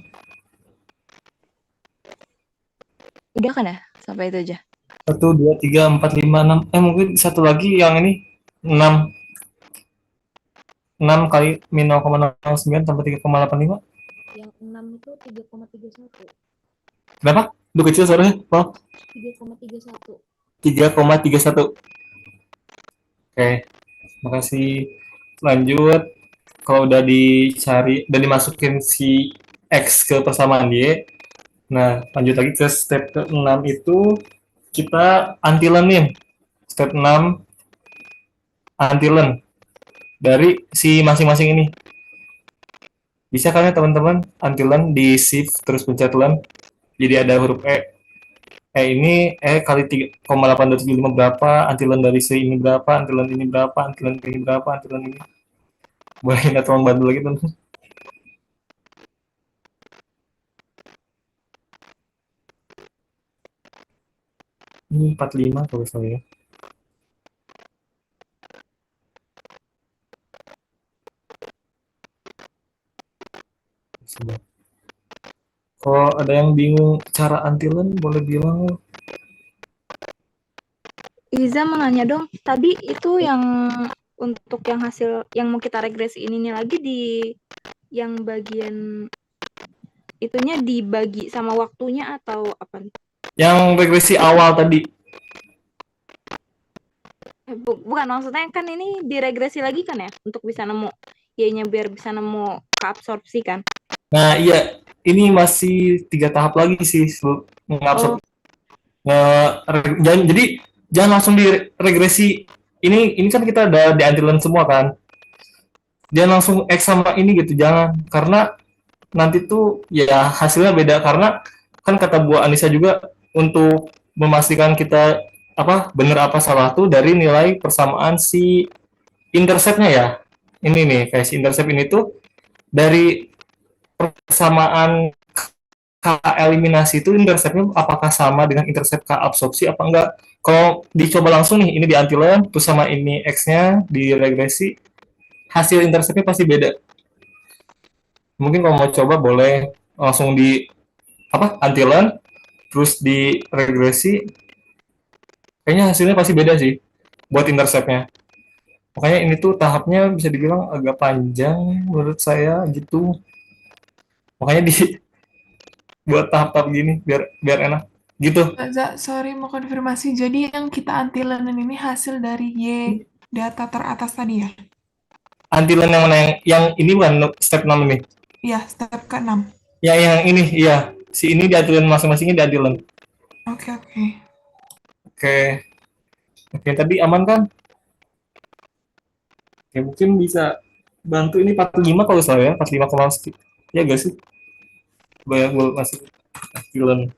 Udah kan ya? Sampai itu aja. 1 2 3 4 5 6 mungkin satu lagi yang ini 6 kali min 0,09 tambah 3,85. Yang 6 itu 3,31. Berapa? Lu kecil suaranya, Paul? 3,31. 3,31. Oke, makasih. Lanjut, kalau udah dicari, udah dimasukin si X ke persamaan Y, nah lanjut lagi ke step ke-6 itu, kita antilenin. Step 6, antilen dari si masing-masing ini. Bisa kan ya teman-teman, antilen di shift terus pencet len, jadi ada huruf E. Ini kali 3,8275 berapa, antilen dari si ini berapa, antilen ini berapa, antilen ini berapa, antilen ini. Boleh minta tolong bantu lagi teman-teman. Ini 45 kalau saya. Kalau ada yang bingung cara antilen, boleh bilang. Iza mau nanya dong, tadi itu yang untuk yang hasil yang mau kita regresi ini lagi di yang bagian itunya dibagi sama waktunya atau apa nih? Yang regresi awal tadi. Bukan, maksudnya kan ini diregresi lagi kan ya untuk bisa nemu Y-nya biar bisa nemu keabsorpsi kan? Nah iya, ini masih 3 tahap lagi sih mengabsorb. Jadi jangan langsung diregresi. Ini kan kita udah di antilen semua kan. Jangan langsung X sama ini gitu, jangan. Karena nanti tuh ya hasilnya beda, karena kan kata Bu Anissa juga untuk memastikan kita benar apa salah tuh dari nilai persamaan si interceptnya ya. Ini nih kayak si intercept ini tuh dari persamaan K eliminasi itu interceptnya apakah sama dengan intercept K absorpsi apa enggak. Kalau dicoba langsung nih, ini di antilen terus sama ini X-nya di regresi, hasil interceptnya pasti beda. Mungkin kalau mau coba boleh langsung di antilen terus di regresi, kayaknya hasilnya pasti beda sih buat interceptnya. Makanya ini tuh tahapnya bisa dibilang agak panjang menurut saya gitu. Makanya buat tahap-tahap gini biar enak. Gitu. Sorry mau konfirmasi. Jadi yang kita anti-lenen ini hasil dari Y data teratas tadi ya? Antilen yang mana, yang ini bukan step 6 ini? Iya, step ke-6. Ya yang ini, iya. Si ini diantilen masing-masingnya diantilen. Oke. Oke. Oke, tadi aman kan? Oke, mungkin bisa bantu ini 45 kalau salah ya, 45, sekian. Ya gak sih? Banyak gue masih antilen.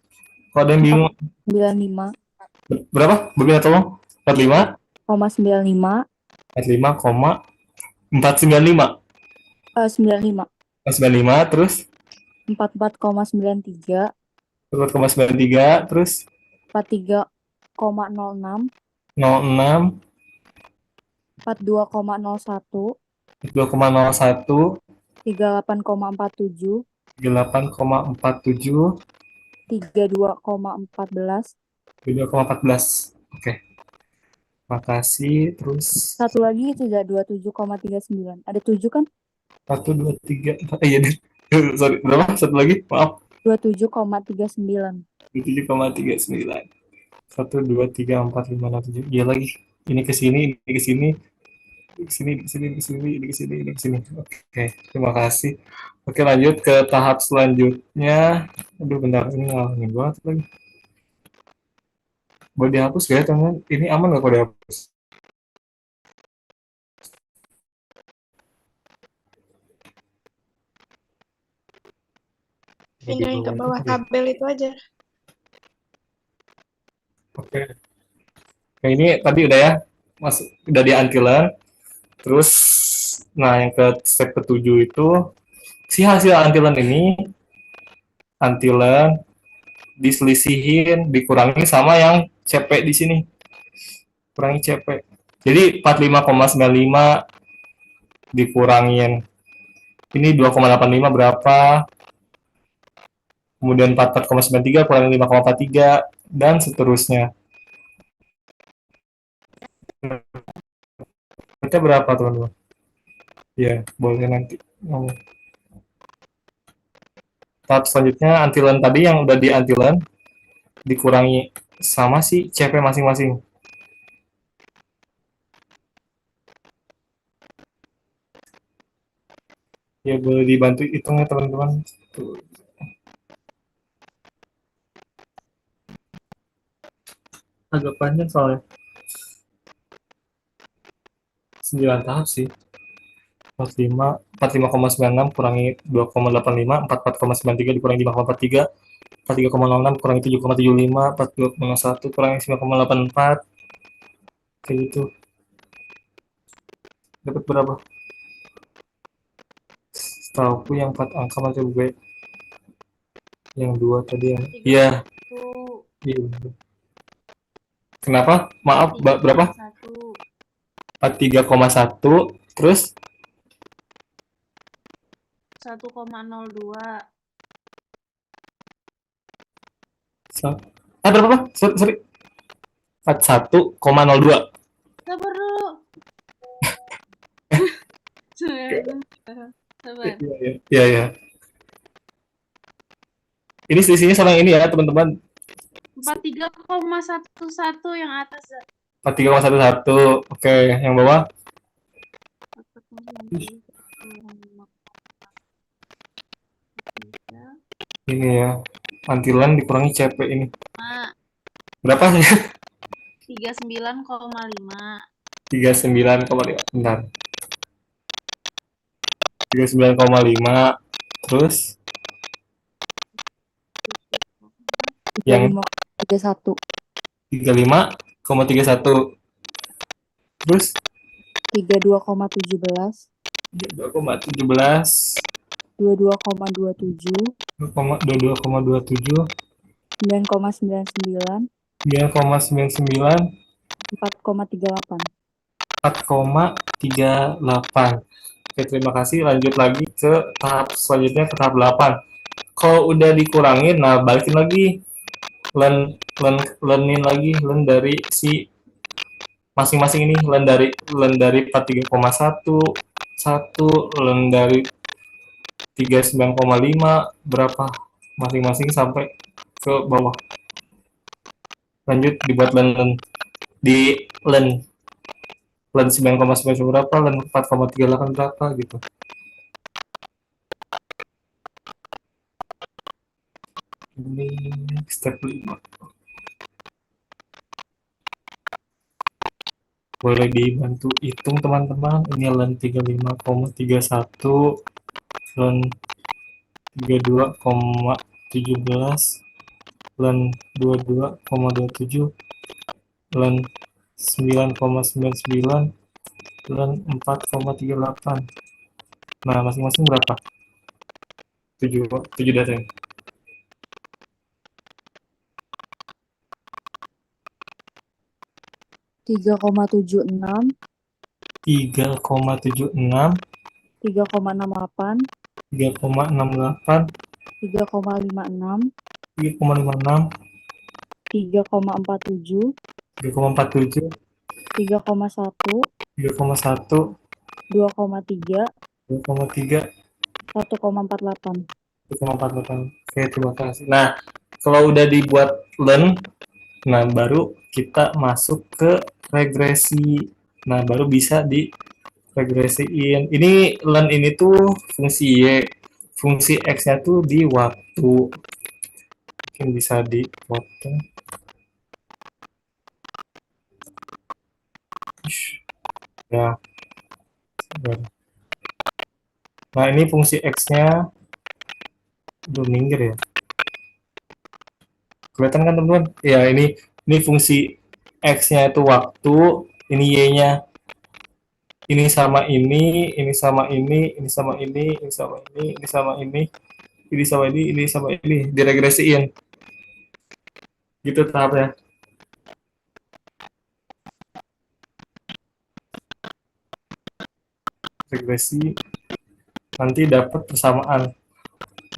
Kalau ada yang bingung, 95,95 berapa? Bagaimana tolong? 45? 95 45,495. 95 95 terus 44,93 4,93 terus 43,06 06 42,01 2,01 38,47 38,47 32,14. 2,14. Oke. Makasih. Terus Satu lagi itu udah 27,39. Ada 7 kan? 1 2 3 4. Iya deh. Sorry, berapa? Satu lagi. Maaf. 27,39. 27,39. 1 2 3 4 5 6 7. Iya lagi. Ini ke sini, ini ke sini. Ini ke sini, ini ke sini, ini ke sini, ini ke sini. Oke, terima kasih. Oke, lanjut ke tahap selanjutnya. Aduh, bentar, ini ngalamin banget lagi. Boleh dihapus gak ya, teman? Ini aman gak kalau dihapus? Pindahin ke bawah tabel itu aja. Oke. Nah, ini tadi udah ya, Mas, udah di antilen. Terus, nah yang ke step ke-7 itu, si hasil antilen ini, antilen diselisihin, dikurangi sama yang CP di sini. Kurangi CP. Jadi 45,95 dikurangin. Ini 2,85 berapa? Kemudian 44,93 kurangi 5,43 dan seterusnya. Berarti berapa teman-teman? Ya, boleh nanti ngomong. Tahap selanjutnya antilen tadi yang udah di antilen dikurangi sama si CP masing-masing. Ya, boleh dibantu hitungnya teman-teman. Agak panjang soalnya. 9 tahap sih. 45,96 kurangi 2,85, 44,93 dikurangi 5,43, 43,06 kurangi 7,75, 42,01 kurangi 9,84. Kayak gitu. Dapat berapa? Setauku yang 4 angka macam gue. Yang 2 tadi yang. Iya. Iya. Kenapa? Maaf, berapa? 43,1 terus 1,02. Berapa? Sorry. 41,02. Sabar dulu. Sabar. Iya. Ini selisihnya sama yang ini ya, teman-teman. 43,11 yang atas. 43,11. Oke, yang bawah. Ini ya, antilen dikurangi CP ini. Berapa sih? 39,5. 39,5. Bentar. 39,5. Terus yang 35,31. 35,31. Terus 32,17. 2,17. 22,27. 22,27. 9,99. 9,99. 4,38. 4,38. Oke, terima kasih. Lanjut lagi ke tahap selanjutnya, ke tahap 8. Kalau udah dikurangin, nah balikin lagi. Learnin lagi, len dari si masing-masing ini, len dari 43,1, 1, len dari 39,5, berapa masing-masing sampai ke bawah. Lanjut dibuat len di len 9,9 berapa, len 4,38 berapa gitu. Ini step 5. Boleh dibantu hitung teman-teman. Ini len 35,31, len 32,17, len 22,27, len 9,99, len 4,38. Nah, masing-masing berapa? 7 data ya. 3,76, 3,76, 3,68, 3,68, 3,56, 3,56, 3,47, 3,47, 3,1, 3,1, 2,3, 2,3, 1,48. 1,48. Oke, terima kasih. Nah, kalau udah dibuat len, nah baru kita masuk ke regresi. Nah, baru bisa diregresiin. Ini len ini tuh fungsi Y, fungsi X-nya tuh di waktu. Mungkin bisa dipotong. Ya. Nah, ini fungsi X-nya udah minggir ya. Kelihatan kan teman-teman? Ya, ini fungsi X-nya itu waktu, ini Y-nya. Ini sama ini sama ini sama ini sama ini sama ini sama ini sama ini, diregresiin. Gitu tahapnya. Regresi nanti dapat persamaan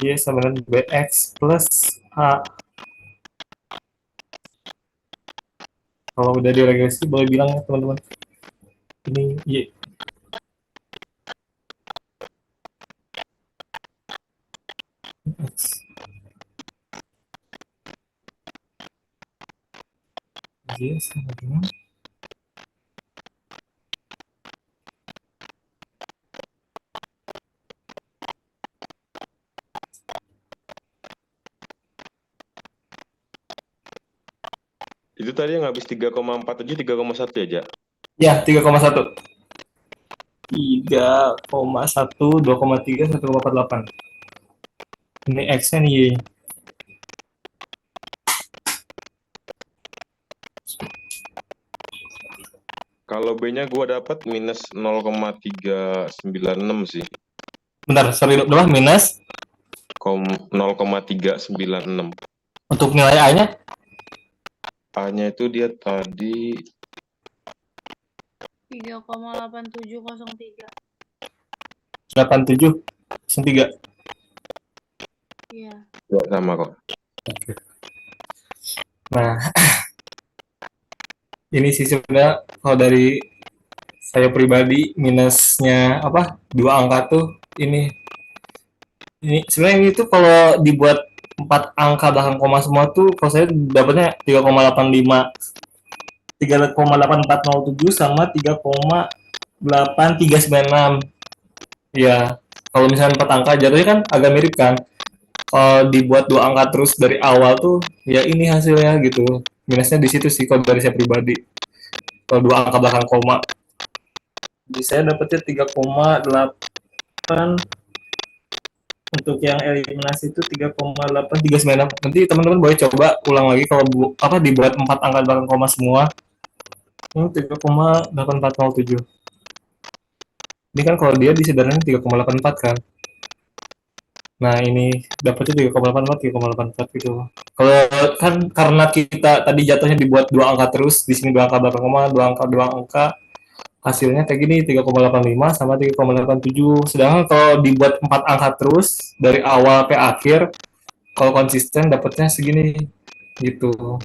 Y sama dengan BX plus A. Kalau udah diregresi boleh bilang ya teman-teman, ini Y. X. Y sama dengan Itu tadi yang habis 3,47, 3,1 ya, Jak? ya 3,1. 3,1, 2,3, 1,48. Ini X-nya nih Y. Kalau B-nya gua dapat minus 0,396 sih. Bentar, sorry, berapa? Minus 0,396. untuk nilai A-nya? A-nya itu dia tadi 3,8703. 87,3. Iya. ya, sama kok. Oke. Nah, ini sih sebenarnya kalau dari saya pribadi minusnya apa? Dua angka tuh ini sebenarnya ini tuh kalau dibuat 4 angka belakang koma semua tuh kalau saya dapatnya 3,85, 3,8407 sama 3,8396. Ya, kalau misalnya 4 angka jatuhnya kan agak mirip kan. Kalau dibuat 2 angka terus dari awal tuh ya ini hasilnya gitu. Minusnya di situ sih kalau dari saya pribadi. Kalau 2 angka belakang koma. Jadi saya dapatnya 3,8, untuk yang eliminasi itu 3,8396. Nanti teman-teman boleh coba ulang lagi kalau dibuat 4 angka belakang koma semua. Ini 3,8407. Ini kan kalau dia disederhanakan 3,84 kan. Nah, ini dapatnya 3,84 gitu. Kalau kan karena kita tadi jatuhnya dibuat 2 angka terus, di sini 2 angka belakang koma, 2 angka, hasilnya kayak gini 3,85 sama 3,87. Sedangkan kalau dibuat 4 angka terus dari awal ke akhir, kalau konsisten dapatnya segini gitu.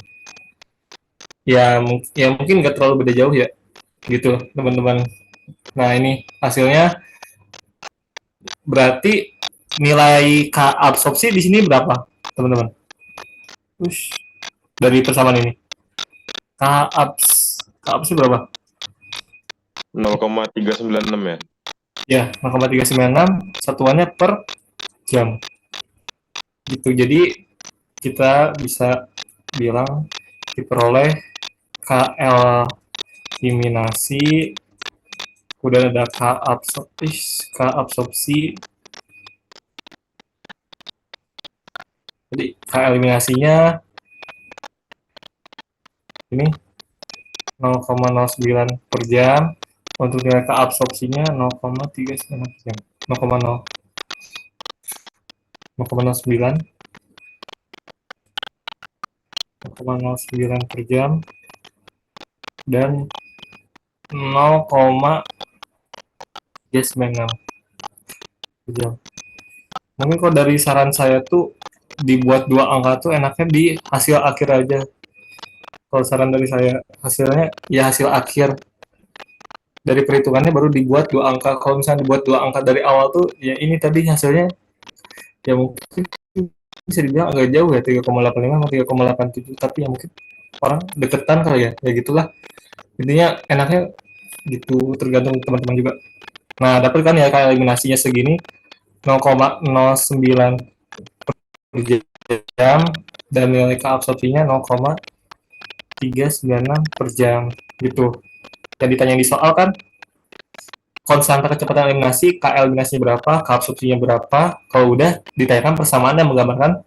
Ya mungkin nggak terlalu beda jauh ya, gitu teman-teman. Nah, ini hasilnya berarti nilai K absorpsi di sini berapa, teman-teman? Dari persamaan ini. K-ups berapa? 0,396 ya. Ya, 0,396 satuannya per jam. Gitu. Jadi kita bisa bilang diperoleh KL eliminasi, kemudian ada K absorpsi. Jadi K eliminasinya ini 0,09 per jam, untuk nilai K absorpsinya 0,39 per jam, 0,09 per jam, dan 0,396 per jam. Mungkin kalau dari saran saya tuh dibuat 2 angka tuh enaknya di hasil akhir aja. Kalau saran dari saya, hasilnya ya hasil akhir dari perhitungannya baru dibuat 2 angka. Kalau misalnya dibuat 2 angka dari awal tuh ya ini tadi hasilnya ya mungkin bisa dibilang agak jauh ya, 3,85 sama 3,87, tapi ya mungkin orang deketan kali ya, ya gitulah. Intinya enaknya gitu, tergantung teman-teman juga. Nah, dapat kan ya kayak eliminasinya segini 0,09 per jam, dan nilai keabsorpsinya 0,396 per jam gitu. Yang ditanya di soal kan konstanta kecepatan eliminasi, K eliminasinya berapa, K absorpsinya berapa. Kalau udah ditanyakan persamaan yang menggambarkan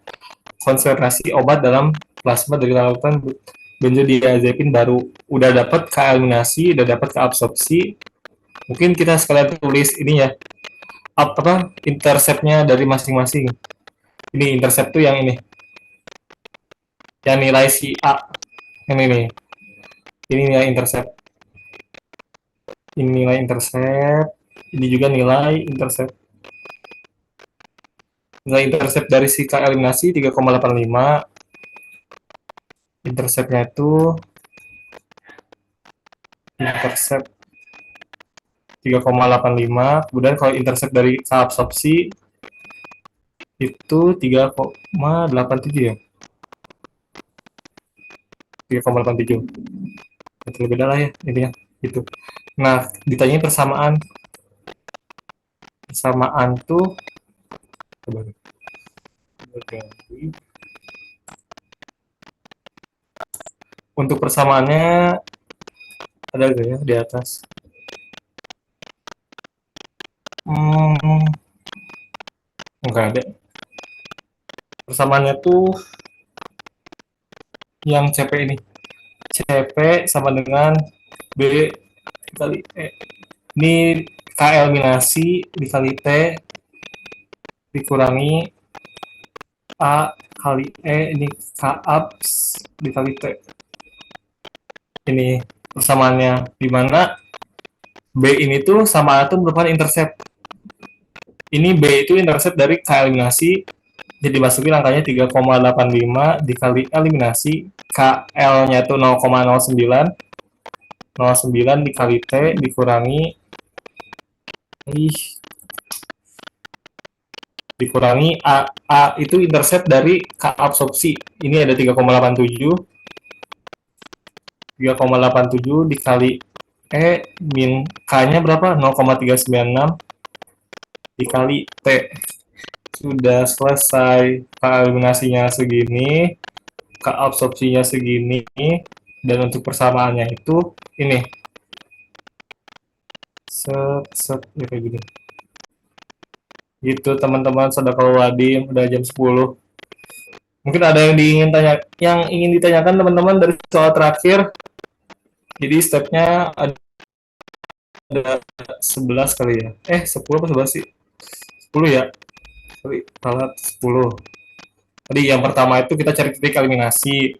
konsentrasi obat dalam plasma dari larutan benzodiazepin baru. Udah dapat K eliminasi, udah dapat K absorpsi. Mungkin kita sekalian tulis ini ya, apa interceptnya dari masing-masing. Ini intercept tuh yang ini, yang nilai si A, yang ini nilai intercept. Ini nilai intercept, ini juga nilai intercept. Nilai intercept dari si K eliminasi 3,85. Interceptnya itu intercept 3,85. Kemudian kalau intercept dari K absorpsi itu 3,87 ya. 3,87. Itu beda lah ya intinya gitu. Nah, ditanya persamaan. Persamaan tuh untuk persamaannya ada gak ya di atas? Enggak ada. Persamaannya tuh yang CP ini. CP sama dengan B kali E. Ini K eliminasi dikali T dikurangi A kali E, ini K abs dikali T. Ini persamaannya, di mana B ini tuh sama tuh merupakan intercept. Ini B itu intercept dari K eliminasi, jadi masukin angkanya 3,85 dikali eliminasi, KL-nya itu 0,09, 0,9 dikali T dikurangi A itu intercept dari K absorpsi. Ini ada 3,87 dikali E min K-nya berapa? 0,396 dikali T. Sudah selesai. K eliminasinya segini, K absorpsinya segini, dan untuk persamaannya itu ini. Set kayak gini. Gitu teman-teman, Sadaqallahul Adzim, udah jam 10. Mungkin ada yang ingin ditanyakan teman-teman dari soal terakhir. Jadi stepnya ada 11 kali ya. 10 apa 11 sih? 10 ya. Sorry, salah 10. Tadi yang pertama itu kita cari titik eliminasi.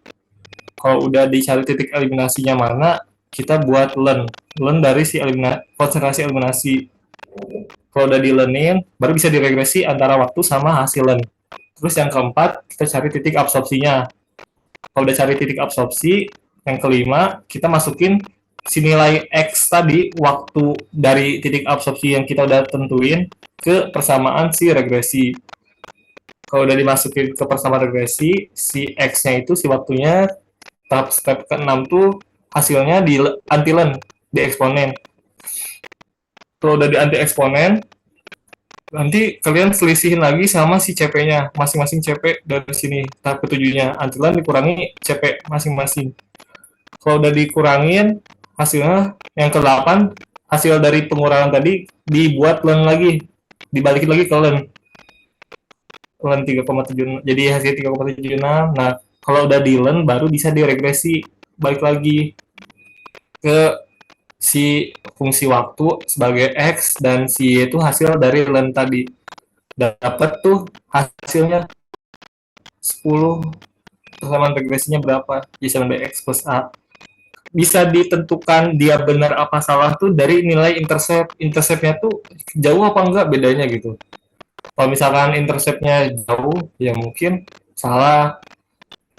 Kalau udah dicari titik eliminasinya mana, kita buat learn dari si konsentrasi eliminasi. Kalau udah di-learnin, baru bisa diregresi antara waktu sama hasil learn. Terus yang keempat, kita cari titik absorpsinya. Kalau udah cari titik absorpsi, yang kelima, kita masukin si nilai X tadi, waktu dari titik absorpsi yang kita udah tentuin, ke persamaan si regresi. Kalau udah dimasukin ke persamaan regresi, si X-nya itu, si waktunya, tahap step ke-6 tuh hasilnya di anti-len, di eksponen. Kalau udah di anti eksponen, nanti kalian selisihin lagi sama si CP-nya, masing-masing CP dari sini. Tahap ke-7-nya, anti-len dikurangi CP masing-masing. Kalau udah dikurangin, hasilnya yang ke-8, hasil dari pengurangan tadi dibuat len lagi, dibalikin lagi ke len 3,7, jadi hasil 3,76. Nah, kalau udah di len baru bisa diregresi balik lagi ke si fungsi waktu sebagai X, dan si Y itu hasil dari len tadi. Dapat tuh hasilnya 10, persamaan regresinya berapa, Y sama BX plus A. Bisa ditentukan dia benar apa salah tuh dari nilai intercept. Interceptnya tuh jauh apa enggak bedanya gitu. Kalau misalkan interceptnya jauh, ya mungkin salah.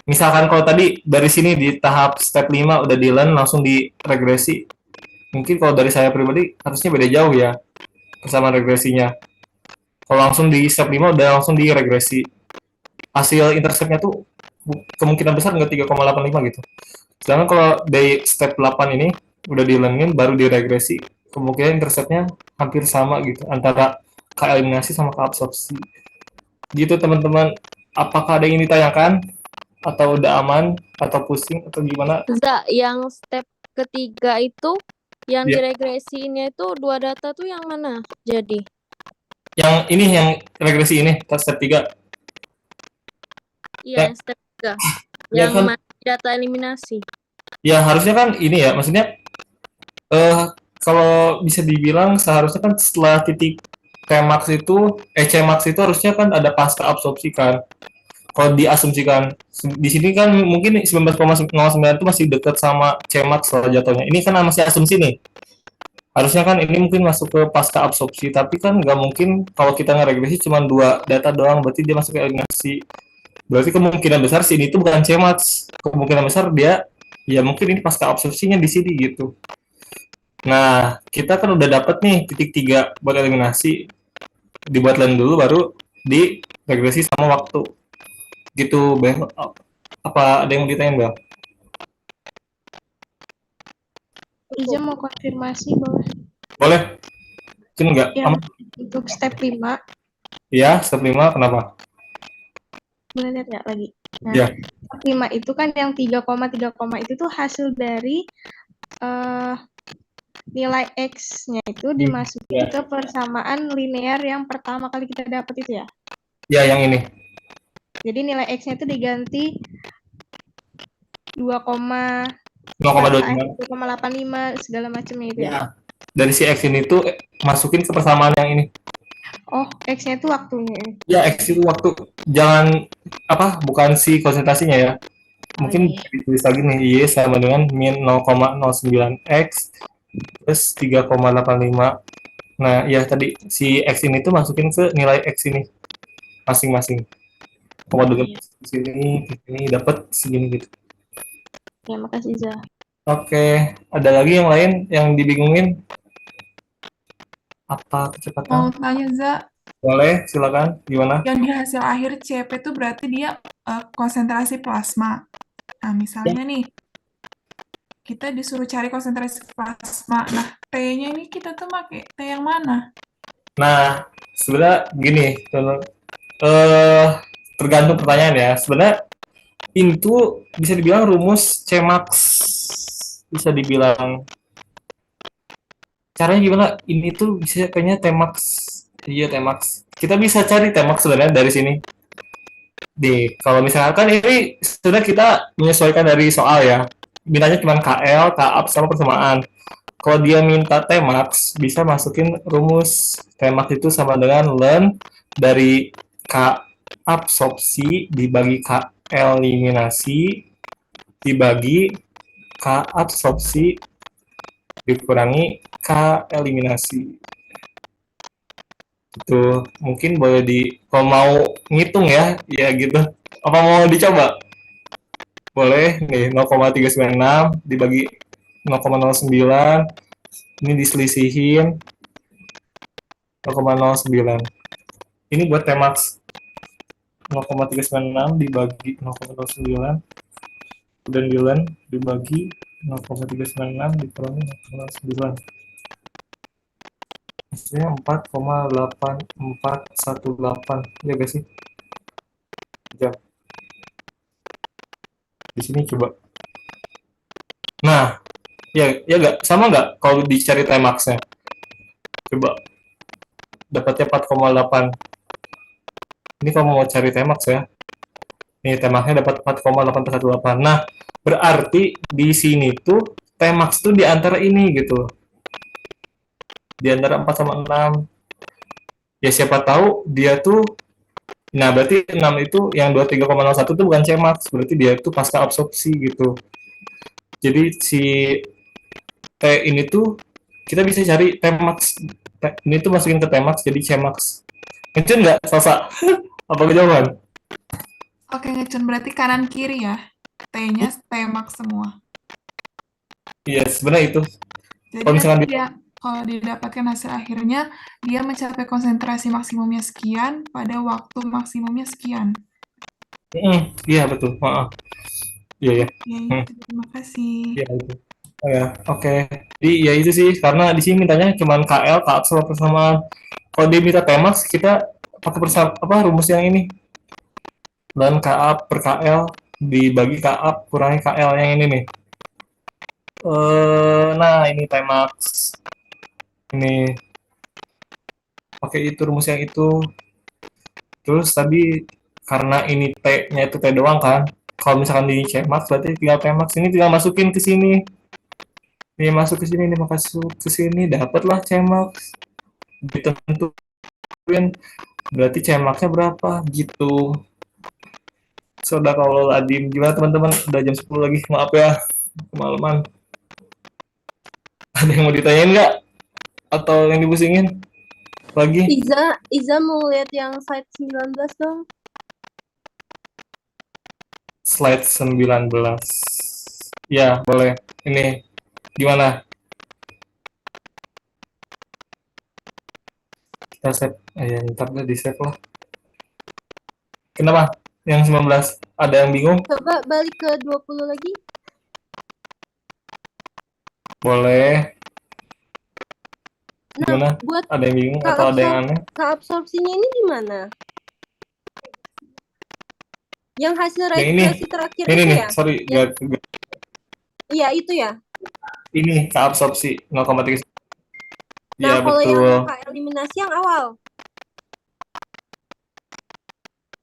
Misalkan kalau tadi dari sini di tahap step 5 udah di len langsung diregresi, mungkin kalau dari saya pribadi harusnya beda jauh ya persamaan regresinya. Kalau langsung di step 5 udah langsung diregresi, hasil interceptnya tuh kemungkinan besar nggak 3,85 gitu. Sedangkan kalau dari step 8 ini udah dilengin baru diregresi, kemungkinan interceptnya hampir sama gitu antara K eliminasi sama K absorpsi. Gitu teman-teman. Apakah ada yang ditanyakan? Atau udah aman? Atau pusing? Atau gimana? Za, yang step ketiga itu yang Ya. diregresiinnya itu dua data tuh yang mana? Jadi Yang ini yang regresi ini step 3. iya yang step 3 Ya yang kan? mana data eliminasi. Ya harusnya kan ini ya, maksudnya kalau bisa dibilang seharusnya kan setelah titik Tmax itu, Cmax itu harusnya kan ada pasca absorpsi kan. Kalau diasumsikan di sini kan mungkin 19,09 itu masih dekat sama Cmax lah jatuhnya. Ini kan masih asumsi nih. Harusnya kan ini mungkin masuk ke pasca absorpsi, tapi kan nggak mungkin kalau kita ngeregresi cuma 2 data doang, berarti dia masuk ke eliminasi. Berarti kemungkinan besar sini itu bukan Cmax. Kemungkinan besar dia ya mungkin ini pasca absorpsinya di sini gitu. Nah, kita kan udah dapat nih titik 3 buat eliminasi. Dibuat len dulu baru diregresi sama waktu. Gitu, Bel. Apa ada yang mau ditanyain, Bel? Ija mau konfirmasi boleh? Boleh? Mungkin enggak? Yang untuk step 5, Iya, step 5 kenapa? boleh lihat nggak lagi? Nah, Iya. step 5 itu kan yang 3,3, itu tuh hasil dari nilai X-nya itu dimasukin ke persamaan linear yang pertama kali kita dapat itu ya? Ya, yang ini. Jadi nilai X-nya itu diganti 0,25. 2,85 segala macamnya itu ya? Ya. Dari si X ini tuh masukin ke persamaan yang ini. Oh, X-nya itu waktunya. Ya, X itu waktu. Jangan bukan si konsentrasinya ya. Mungkin ditulis lagi nih, Y sama dengan min 0,09 X plus 3,85. Nah, ya tadi si X ini tuh masukin ke nilai X ini masing-masing. Kalau dengan sini dapat segini gitu. Ya, makasih Za. Oke, ada lagi yang lain yang dibingungin? Apa Mau kecepatan? tanya Za, Boleh, silakan. Gimana? yang di hasil akhir CP itu berarti dia konsentrasi plasma. Nah, misalnya nih, kita disuruh cari konsentrasi plasma. Nah, T-nya ini kita tuh pakai T yang mana? Nah, sebenarnya gini, tergantung pertanyaan ya. Sebenarnya itu bisa dibilang rumus Cmax, bisa dibilang. Caranya gimana? Ini tuh bisa kayaknya Tmax. Iya, Tmax. Kita bisa cari Tmax sebenarnya dari sini. Kalau misalkan ini sudah kita menyesuaikan dari soal ya. Mintanya cuma KL, Kab sama persamaan. Kalau dia minta Tmax, bisa masukin rumus Tmax itu sama dengan len dari K absorpsi dibagi K eliminasi dibagi K absorpsi dikurangi K eliminasi. Itu mungkin boleh kalau mau ngitung ya gitu. Apa mau dicoba? Boleh nih, 0,396 dibagi 0,09, ini diselisihin 0,09. Ini buat Tmax 0,396 dibagi 0,09 dan Dylan dibagi 0,396 dikurangi 0,9. Hasilnya 4,8418. Ya guys sih? Ya. Di sini coba. Nah, ya nggak sama nggak kalau dicari Tmax-nya? Coba dapatnya 4,8. Ini kalau mau cari Tmax ya. Nih Tmax-nya dapat 4,818. Nah, berarti di sini tuh Tmax tuh di antara ini gitu. Di antara 4 sama 6. Ya siapa tahu dia tuh, nah berarti 6 itu yang 23,01 itu bukan Cmax, berarti dia itu pasca absorpsi gitu. Jadi si T ini tuh kita bisa cari Tmax. Ini tuh masukin ke Tmax jadi Cmax. Ngecun nggak, Salsa? Apa kejauhan? Oke, Ngecun, berarti kanan kiri ya. T-nya Tmax semua. Iya, sebenarnya itu. Jadi Kalau misalkan nanti kalau didapatkan hasil akhirnya, dia mencapai konsentrasi maksimumnya sekian pada waktu maksimumnya sekian. Iya betul. Iya ya. Oke, terima kasih. Iya itu. Oh ya, oke. Jadi ya itu sih, karena di sini mintanya cuma KL, K sama. Kalau dia minta Tmax, kita pakai rumus yang ini. Dan KA per KL dibagi KA kurangi KL yang ini nih. Nah ini Tmax. Ini. Pakai itu rumus yang itu. Terus tadi karena ini T-nya itu T doang kan. Kalau misalkan di Cmax berarti tinggal Tmax ini tinggal masukin ke sini. Ini masuk ke sini, ini masuk ke sini, dapatlah Cmax. Ditentuin berarti Cmax-nya berapa gitu. Sadaqallahul adzim. Gimana teman-teman? Udah jam 10 lagi. Maaf ya, kemalaman. Ada yang mau ditanyain nggak? Atau yang dipusingin? Lagi? Iza mau lihat yang slide 19 dong. Slide 19. Ya, boleh. Ini gimana? Kita save. Ya, ntar udah di-save lah. Kenapa? Yang 19. Ada yang bingung? Coba balik ke 20 lagi. Boleh. Nah, Gimana? buat Ada yang bingung atau ada yang aneh? keabsorpsinya ini di mana? Yang hasil Yang ini. regresi terakhir Ini itu nih, ya? sorry. Iya, itu ya. Ini keabsorpsi 0,3. Nah, Iya, kalau betul. yang eliminasi yang awal.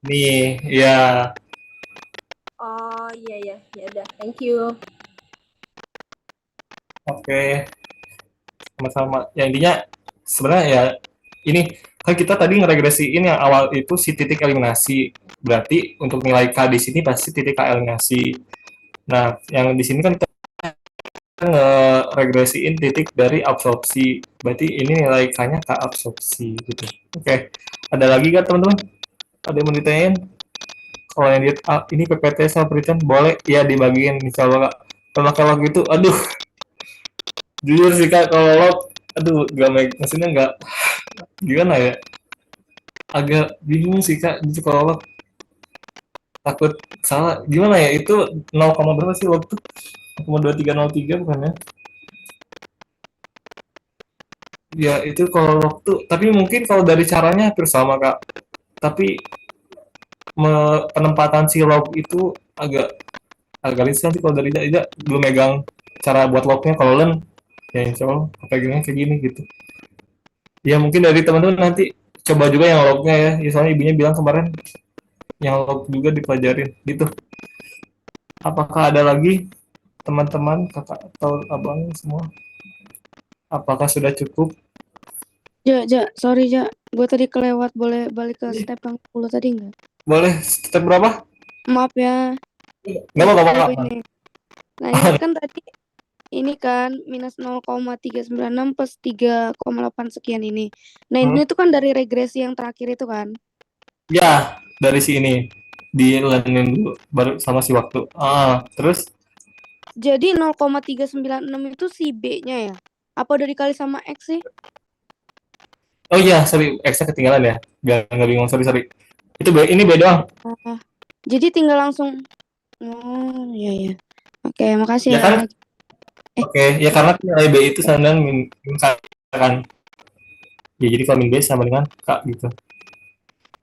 Nih, ya. Oh, iya. Ya udah, thank you. Oke. Sama-sama. Ya intinya sebenarnya ya ini kan kita tadi ngeregresiin yang awal itu si titik eliminasi. Berarti untuk nilai K di sini pasti titik K eliminasi. Nah, yang di sini kan kita ngeregresiin titik dari absorpsi. Berarti ini nilai K-nya K absorpsi gitu. Oke. Ada lagi nggak teman-teman? Ada yang mau ditanyain? Kalau yang ini PPT sama perizinan boleh ya dibagiin insyaallah Kak. Kalau gitu aduh. Jujur sih Kak, kalau log aduh maksudnya nggak gimana ya, agak bingung sih Kak jujur kalau log, takut salah gimana ya, itu 0, berapa sih log tuh 0,2303 bukan ya? Ya itu kalau log tuh, tapi mungkin kalau dari caranya hampir sama Kak, tapi penempatan si log itu agak riskan sih kalau dari Ida belum megang cara buat lognya. Kalau Len ya insya Allah pegangnya kayak gini gitu ya. Mungkin dari teman-teman nanti coba juga yang lognya ya, soalnya ibunya bilang kemarin yang log juga dipelajarin gitu. Apakah ada lagi teman-teman, kakak atau abang semua? Apakah sudah cukup? Sorry, gue tadi kelewat, boleh balik ke step yang 10 tadi nggak? Boleh, step berapa? Maaf ya. Nggak apa-apa. Nah, ini kan tadi ini kan minus 0,396 plus 3,8 sekian ini. Nah, ini tuh kan dari regresi yang terakhir itu kan? Ya, dari si ini. Dilearnin dulu, baru sama si waktu. Terus? Jadi 0,396 itu si B-nya ya? Apa udah dikali sama X sih? Oh iya, sorry. X-nya ketinggalan ya. Biar nggak bingung, sorry. Itu B, ini B doang. Jadi tinggal langsung Oh, iya ya. Oke, makasih Ya ya. kan? Oke, ya karena nilai B itu sama dengan min K kan. Ya jadi kalau min B sama dengan K gitu.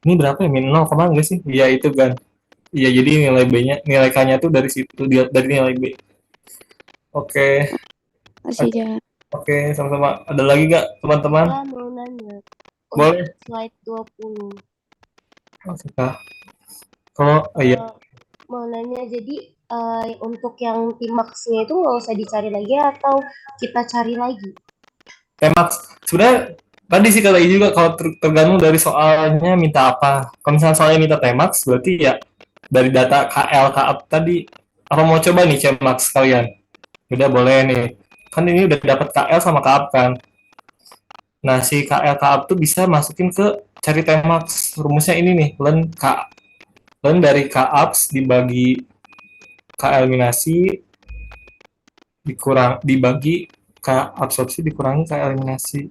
Ini berapa ya? Min 0, enggak sih? Iya itu kan. Iya jadi nilai B-nya, nilai K-nya tuh dari situ, dari nilai B. Oke. Makasih ya. Oke, sama-sama. Ada lagi nggak teman-teman? Saya mau nanya Boleh. untuk slide 20. Oke. Kalau iya. Mau nanya, jadi untuk yang T-Max-nya itu nggak usah dicari lagi atau kita cari lagi? Temax sebenarnya tadi sih kata juga kalau tergantung dari soalnya minta apa. Kalau misalnya soalnya minta Temax berarti ya dari data KL KAP tadi. Apa mau coba nih Temax kalian? Udah boleh nih. Kan ini udah dapat KL sama KAP kan. Nah, si KL KAP tuh bisa masukin ke cari Temax. Rumusnya ini nih, len dari KAPS dibagi K eliminasi dibagi K absorpsi dikurangi K eliminasi.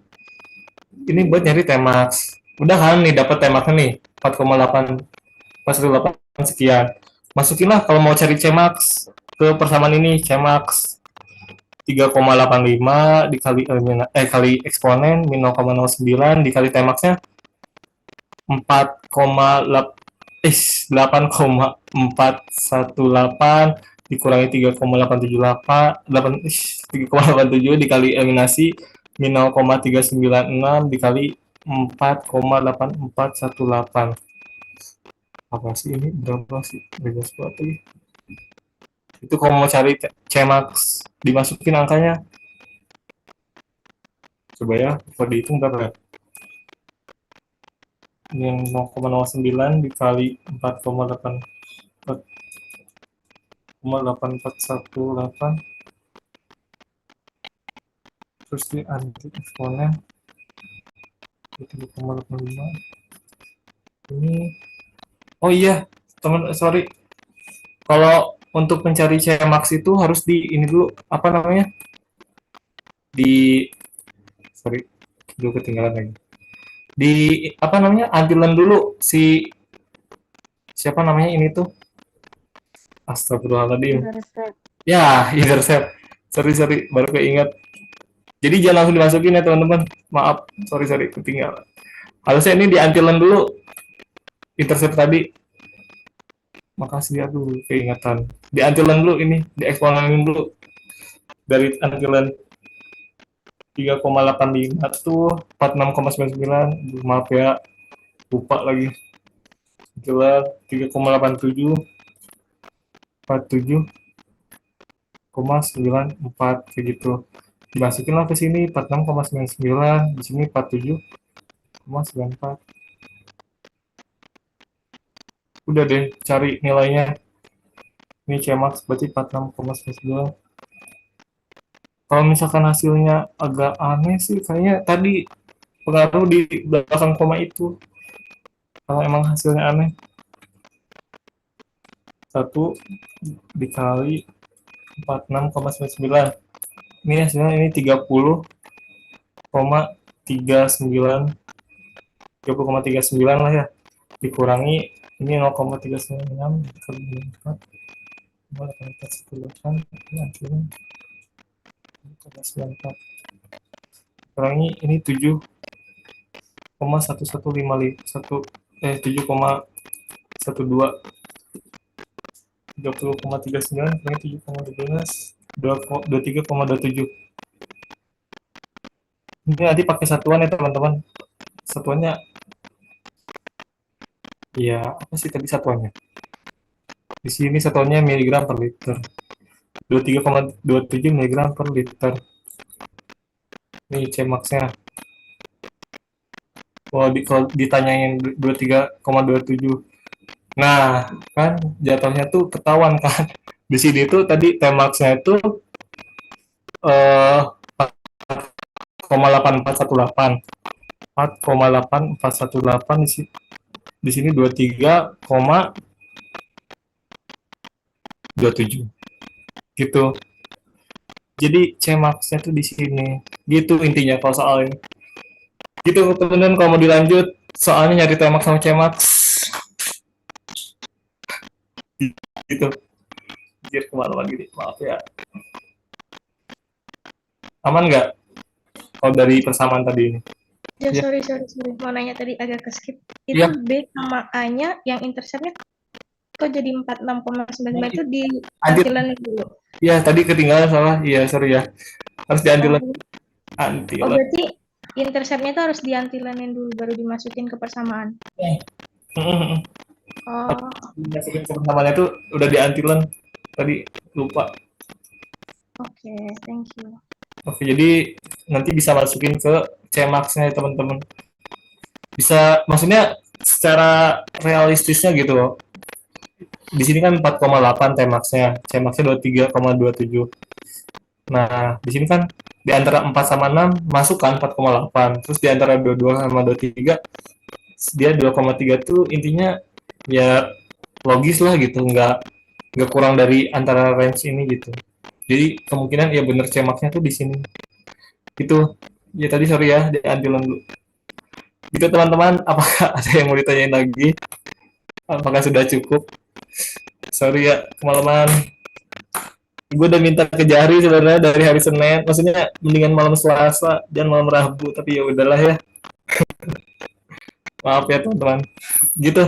Ini buat nyari Temax. Udah kan nih dapat Temaxnya nih 4,8 sekian. Masukinlah kalau mau cari Cmax ke persamaan ini Cmax 3,85 kali eksponen min 0,09 dikali Tmax-nya 8,418 dikurangi 3,877 dikali eliminasi min 0,396 dikali 4,8418. Apa sih ini? Berapa sih? Bebas berarti. Itu kalau mau cari Cmax dimasukin angkanya. Coba ya, kalau dihitung berapa ya? Yang 0,09 dikali 4,8418 terus di anti eksponen 3,85 ini. Oh iya teman, sorry, kalau untuk mencari Cmax itu harus di ini dulu, apa namanya, sorry dulu ketinggalan lagi, di apa namanya, ambilan dulu si siapa namanya ini tuh, astagfirullahaladzim ya, intercept, sorry baru keinget. Jadi jangan langsung dimasukin ya teman-teman, maaf, sorry ketinggalan. Harusnya ini di antilen dulu intercept tadi. Makasih ya dulu keingatan. Di antilen dulu ini, di eksponenin dulu. Dari antilen 3,85 tuh 46,99. Maaf ya, lupa lagi. Antilen 3,87 47,94 kayak gitu. Dimasukin lah ke sini 46,99, di sini 47,94. Udah deh, cari nilainya. Ini Cmax berarti 46,99. Kalau misalkan hasilnya agak aneh sih, kayaknya tadi pengaruh di belakang koma itu. Kalau emang hasilnya aneh. 1 dikali 46,99. Ini hasilnya ini 30,39 lah ya. Dikurangi ini 0,396 dikali 4 kurangi ini 7,1155 7,12 30,39 kurangi 7,12 23,27. Ini nanti pakai satuan ya teman-teman. Satuannya ya apa sih tadi satuannya? Di sini satuannya miligram per liter. 23,27 miligram per liter. Ini Cmax-nya. Kalau ditanyain 23,27. Nah, kan jatuhnya tuh ketahuan kan. Di sini tuh tadi Tmax-nya itu 4,8418. 4,8418 di sini 23,27 gitu. Jadi Cmax-nya tuh di sini. Gitu intinya kalau soal ini. Gitu teman-teman, kalau mau dilanjut soalnya nyari Tmax sama Cmax. Gitu. Anjir, kemalaman gini. Maaf ya. Aman nggak kalau dari persamaan tadi ini? Ya, Ya, sorry. Mau nanya tadi agak ke-skip. Itu iya. B sama A-nya yang interceptnya kok jadi 46,99 itu Anjir. diantilan dulu. Iya, tadi ketinggalan salah. Iya, sorry ya. Harus diantilan. Oh, Antilan. berarti interceptnya itu harus diantilanin dulu baru dimasukin ke persamaan. Heeh. Oh, Masukin ke persamaannya tuh udah diantilan. Tadi lupa. oke, thank you. Oke, jadi nanti bisa masukin ke Cmax-nya ya, teman-teman. Bisa, maksudnya secara realistisnya gitu loh. Di sini kan 4,8 Tmax-nya, Cmax-nya 23,27. Nah, di sini kan di antara 4 sama 6 masuk kan 4,8. Terus di antara 22 sama 23 dia 2,3 tuh intinya ya logis lah gitu, nggak kurang dari antara range ini gitu. Jadi kemungkinan ya bener Cmax-nya tuh di sini. Itu ya tadi sorry ya diambil dulu. Gitu teman-teman, apakah ada yang mau ditanyain lagi? Apakah sudah cukup? Sorry ya kemalaman. Gue udah minta ke Jahri sebenarnya dari hari Senin, maksudnya mendingan malam Selasa dan malam Rabu, tapi ya udahlah ya. Maaf ya teman-teman. Gitu.